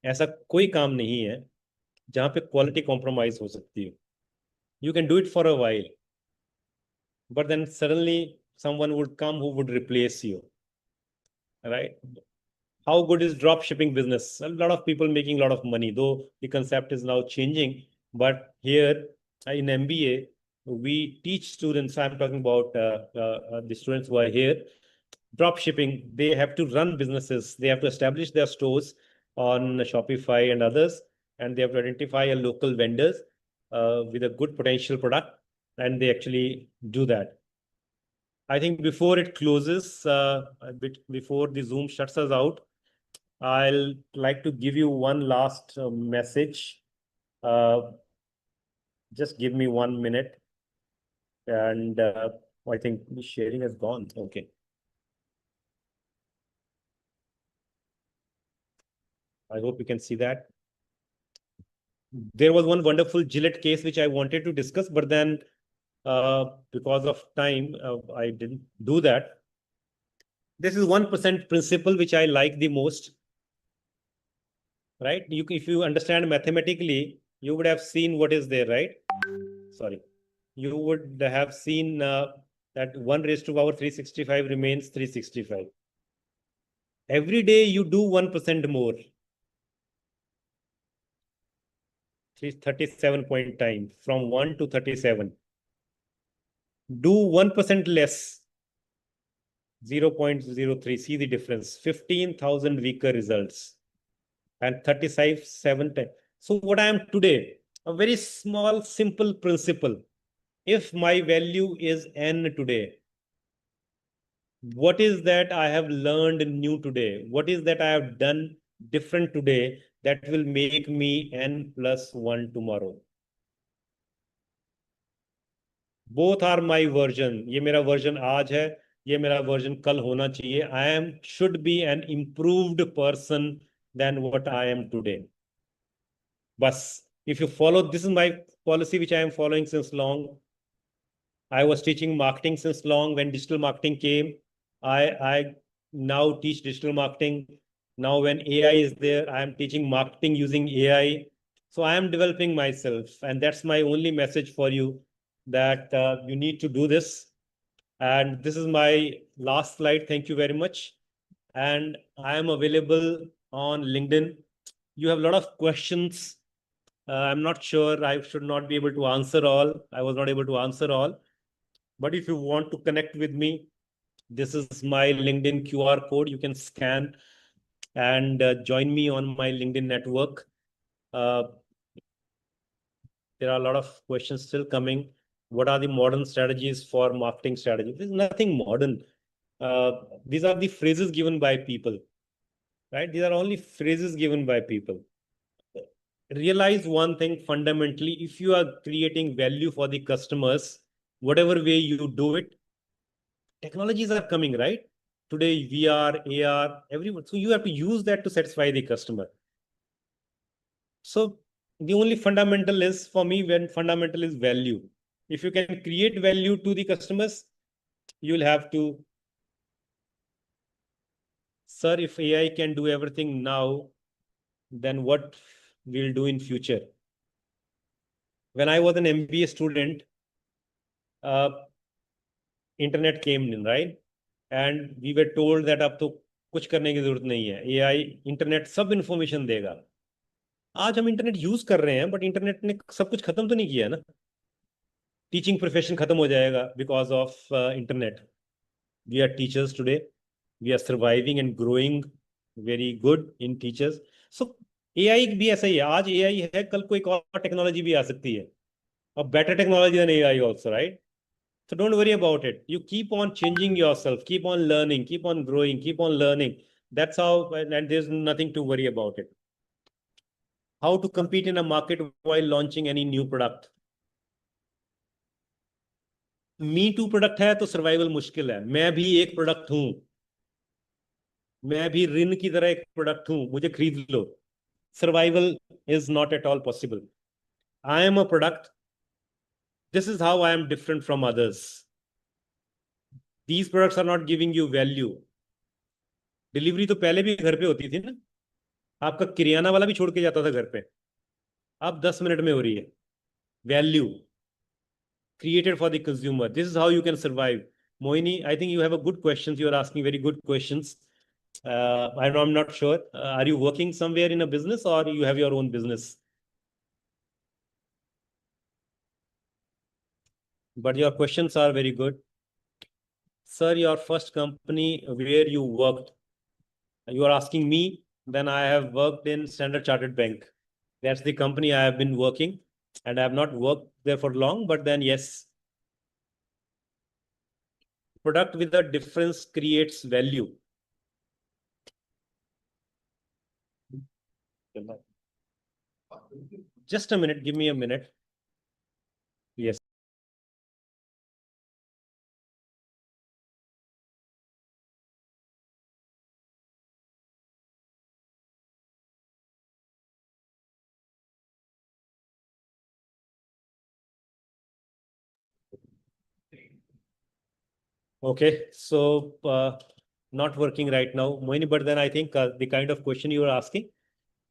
ऐसा कोई काम नहीं है जहां पे क्वालिटी कॉम्प्रोमाइज हो सकती है. You can do it for a while, but then suddenly someone would come who would replace you, right? How good is drop shipping business? A lot of people making a lot of money, though the concept is now changing. But here in MBA, we teach students, I'm talking about the students who are here, drop shipping. They have to run businesses, they have to establish their stores on Shopify and others, and they have to identify a local vendors with a good potential product, and they actually do that. I think before it closes, a bit before the Zoom shuts us out, I'll like to give you one last message. Just give me 1 minute. And I think the sharing has gone. Okay. I hope you can see that. There was one wonderful Gillette case which I wanted to discuss, but then because of time, I didn't do that. This is 1% principle which I like the most. Right? If you understand mathematically, you would have seen what is there, right? Sorry. You would have seen that 1 raised to power 365 remains 365. Every day you do 1% more. 37 point time from 1 to 37. Do 1% less. 0.03. See the difference. 15,000 weaker results. And 35, 7 times. So what I am today, a very small, simple principle. If my value is n today, what is that I have learned new today? What is that I have done different today that will make me n plus 1 tomorrow? Both are my version. ये मेरा version आज है, ये मेरा version कल होना चाहिए. Should be an improved person than what I am today. Bas, if you follow, this is my policy which I am following since long. I was teaching marketing since long. When digital marketing came, I now teach digital marketing. Now when AI is there, I am teaching marketing using AI. So I am developing myself, and that's my only message for you, that you need to do this. And this is my last slide. Thank you very much. And I am available on LinkedIn. You have a lot of questions. I'm not sure. I should not be able to answer all. I was not able to answer all. But if you want to connect with me, this is my LinkedIn QR code. You can scan and join me on my LinkedIn network. There are a lot of questions still coming. What are the modern strategies for marketing strategy? There's nothing modern. These are the phrases given by people, right? These are only phrases given by people. Realize one thing fundamentally: if you are creating value for the customers, whatever way you do it, technologies are coming, right? Today, VR, AR, everyone. So you have to use that to satisfy the customer. So the only fundamental is, for me, when fundamental is value. If you can create value to the customers, you'll have to, sir, if AI can do everything now, then what we'll do in future? When I was an MBA student, internet came in, right? And we were told that अब तो कुछ करने की जरूरत नहीं है, AI, internet सब information देगा. आज हम इंटरनेट यूज कर रहे हैं, बट इंटरनेट ने सब कुछ खत्म तो नहीं किया ना. टीचिंग प्रोफेशन खत्म हो जाएगा because of internet. We are teachers today, we are surviving and growing very good in teachers. So AI भी ऐसा ही है. आज एआई है, कल को एक और टेक्नोलॉजी भी आ सकती है, और better technology than AI also, right? So don't worry about it. You keep on changing yourself, keep on learning, keep on growing, keep on learning. That's how, and there's nothing to worry about it. How to compete in a market while launching any new product? Me too product है तो survival मुश्किल है. मैं भी एक product हूं. मैं भी ऋण की तरह एक प्रोडक्ट हूं. मुझे खरीद लो. Survival is not at all possible. I am a product. This is how I am different from others. These products are not giving you value. Delivery तो पहले भी घर पे होती थी ना. आपका किरियाना वाला भी छोड़ के जाता था घर पे. अब 10 मिनट में हो रही है. Value created for the consumer. This is how you can survive. Mohini, I think you have a good questions. You are asking very good questions. I'm not sure. Are you working somewhere in a business, or you have your own business? But your questions are very good. Sir, your first company where you worked, you are asking me. Then I have worked in Standard Chartered Bank. That's the company I have been working, and I have not worked there for long, but then yes. product with a difference creates value. Just a minute, give me a minute. Yes. Okay, so not working right now, Moini, but then I think the kind of question you are asking,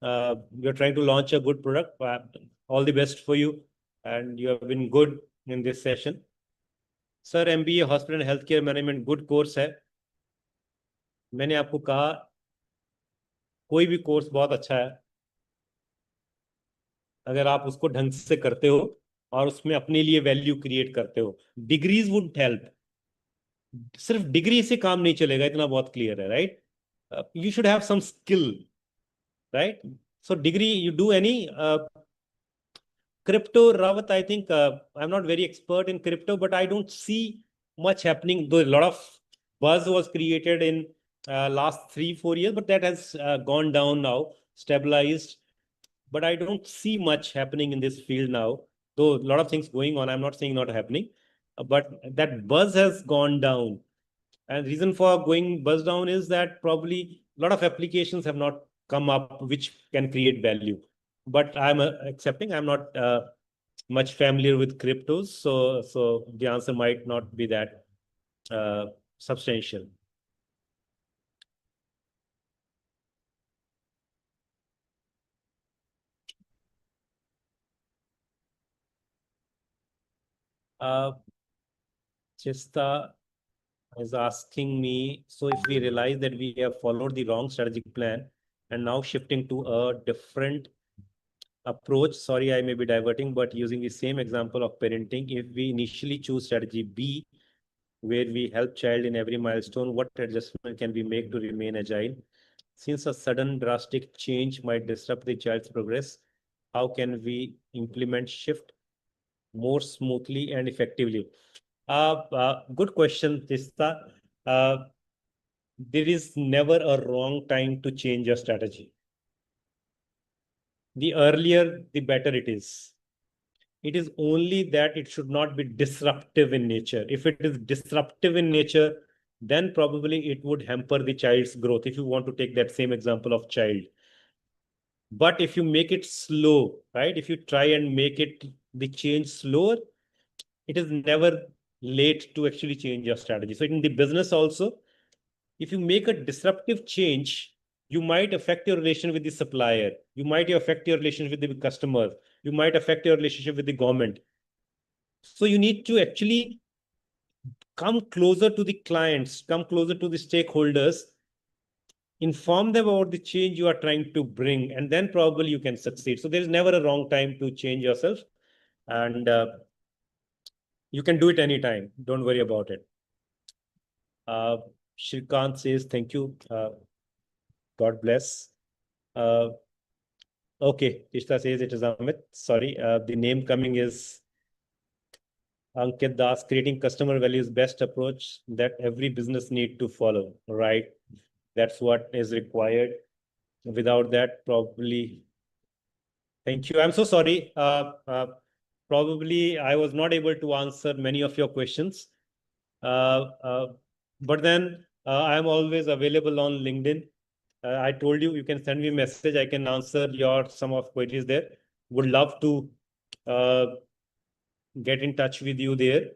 you're trying to launch a good product. All the best for you, and you have been good in this session. Sir MBA hospital and health care management good course है. मैंने आपको कहा कोई भी course बहुत अच्छा है अगर आप उसको ढंग से करते हो और उसमें अपने लिए वैल्यू क्रिएट करते हो. Degrees would help. सिर्फ डिग्री से काम नहीं चलेगा, इतना बहुत क्लियर है, right? You should have some skill, right? So degree you do any crypto, Rawat, I think I'm not very expert in crypto, but I don't see much happening. Though a lot of buzz was created in last 3-4 years, but that has gone down now, stabilized. But I don't see much happening in this field now. Though a lot of things going on, I'm not saying not happening, but that buzz has gone down. And reason for going buzz down is that probably a lot of applications have not come up which can create value. But I'm accepting. I'm not much familiar with cryptos, so the answer might not be that substantial. Chista is asking me, so if we realize that we have followed the wrong strategic plan and now shifting to a different approach, sorry, I may be diverting, but using the same example of parenting, if we initially choose strategy B, where we help child in every milestone, what adjustment can we make to remain agile? Since a sudden drastic change might disrupt the child's progress, how can we implement shift more smoothly and effectively? Good question, Tista. There is never a wrong time to change your strategy. The earlier, the better it is. It is only that it should not be disruptive in nature. If it is disruptive in nature, then probably it would hamper the child's growth, if you want to take that same example of child. But if you make it slow, right? If you try and make it the change slower, it is never late to actually change your strategy. So in the business also, if you make a disruptive change, you might affect your relation with the supplier. You might affect your relationship with the customer. You might affect your relationship with the government. So you need to actually come closer to the clients, come closer to the stakeholders, inform them about the change you are trying to bring, and then probably you can succeed. So there is never a wrong time to change yourself, and you can do it anytime. Don't worry about it. Shrikant says, thank you. God bless. Okay, Tishta says it is Amit. Sorry, the name coming is Ankit Das. Creating customer value is best approach that every business need to follow, right? That's what is required. Without that, probably. Thank you. I'm so sorry. Probably I was not able to answer many of your questions. But then I am always available on LinkedIn. I told you, you can send me a message. I can answer your some of queries there. Would love to get in touch with you there.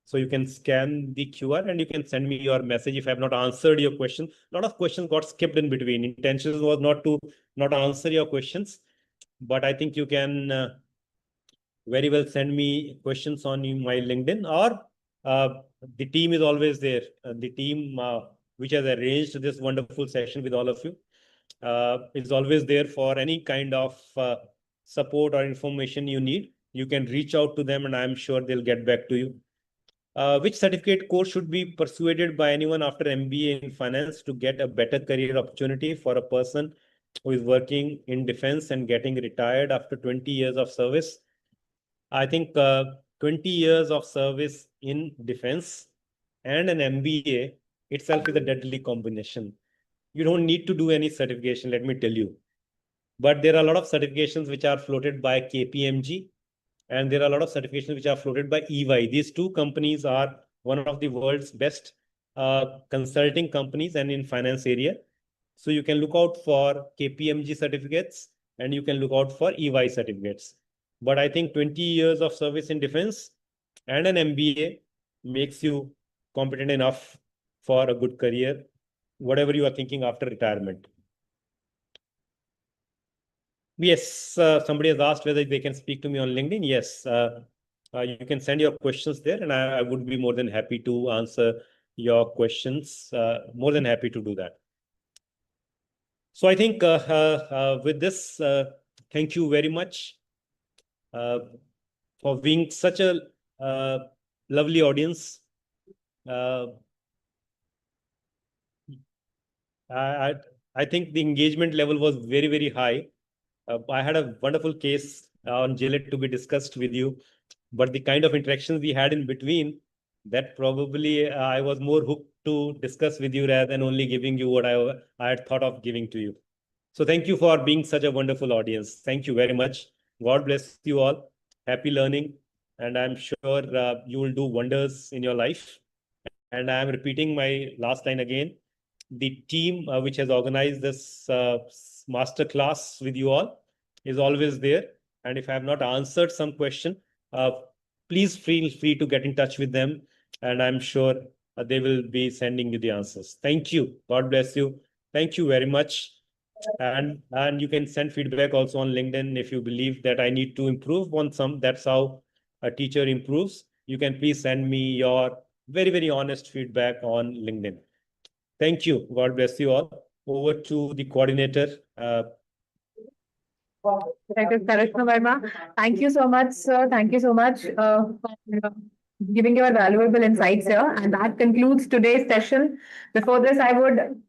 So you can scan the QR and you can send me your message if I have not answered your question. A lot of questions got skipped in between. Intention was not to not answer your questions, but I think you can very well send me questions on my LinkedIn, or the team is always there. The team which has arranged this wonderful session with all of you is always there for any kind of support or information you need. You can reach out to them and I'm sure they'll get back to you. Which certificate course should be persuaded by anyone after MBA in finance to get a better career opportunity for a person who is working in defense and getting retired after 20 years of service? I think 20 years of service in defense and an MBA itself is a deadly combination. You don't need to do any certification, let me tell you. But there are a lot of certifications which are floated by KPMG, and there are a lot of certifications which are floated by EY. These two companies are one of the world's best consulting companies and in finance area. So you can look out for KPMG certificates and you can look out for EY certificates. But I think 20 years of service in defense and an MBA makes you competent enough for a good career, whatever you are thinking after retirement. Yes, somebody has asked whether they can speak to me on LinkedIn. Yes, you can send your questions there, and I would be more than happy to answer your questions. More than happy to do that. So I think with this, thank you very much for being such a lovely audience. I think the engagement level was very, very high. I had a wonderful case on Gillette to be discussed with you, but the kind of interactions we had in between, that probably I was more hooked to discuss with you rather than only giving you what I had thought of giving to you. So thank you for being such a wonderful audience. Thank you very much. God bless you all. Happy learning. And I'm sure you will do wonders in your life. And I'm repeating my last line again. The team which has organized this masterclass with you all is always there. And if I have not answered some question, please feel free to get in touch with them. And I'm sure they will be sending you the answers. Thank you. God bless you. Thank you very much. And you can send feedback also on LinkedIn if you believe that I need to improve on some. That's how a teacher improves. You can please send me your very, very honest feedback on LinkedIn. Thank you. God bless you all. Over to the coordinator. Dr. Verma. Thank you so much, sir. Thank you so much for giving your valuable insights here. And that concludes today's session. Before this, I would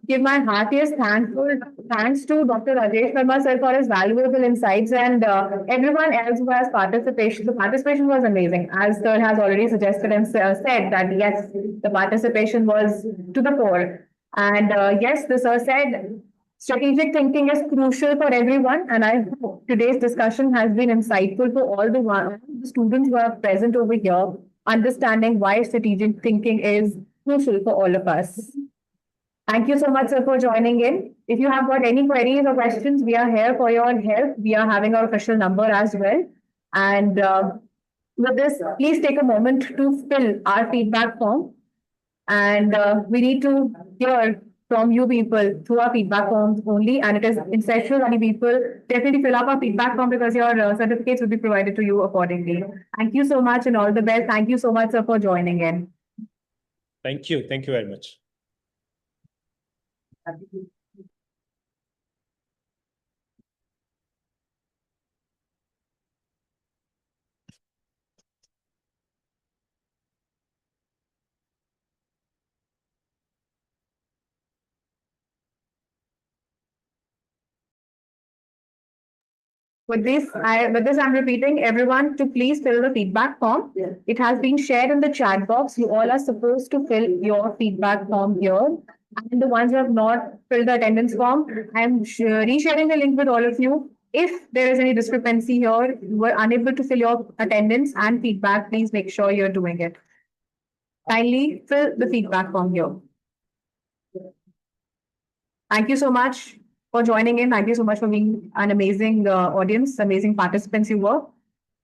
give my heartiest thanks to Dr. Rajesh Verma, sir, for his valuable insights and everyone else who has participation. The participation was amazing, as sir has already suggested and said that yes, the participation was to the core. And yes, the sir said strategic thinking is crucial for everyone, and I hope today's discussion has been insightful for all the students who are present over here, understanding why strategic thinking is crucial for all of us. Thank you so much, sir, for joining in. If you have got any queries or questions, we are here for your help. We are having our official number as well. And with this, please take a moment to fill our feedback form. And we need to hear from you people through our feedback forms only. And it is essential that you people definitely fill up our feedback form because your certificates will be provided to you accordingly. Thank you so much and all the best. Thank you so much, sir, for joining in. Thank you. Thank you very much. With this, I'm repeating everyone to please fill the feedback form. Yeah. It has been shared in the chat box. You all are supposed to fill your feedback form here. And the ones who have not filled the attendance form, I'm resharing the link with all of you. If there is any discrepancy here, you were unable to fill your attendance and feedback, please make sure you're doing it. Kindly fill the feedback form here. Thank you so much for joining in. Thank you so much for being an amazing audience, amazing participants you were.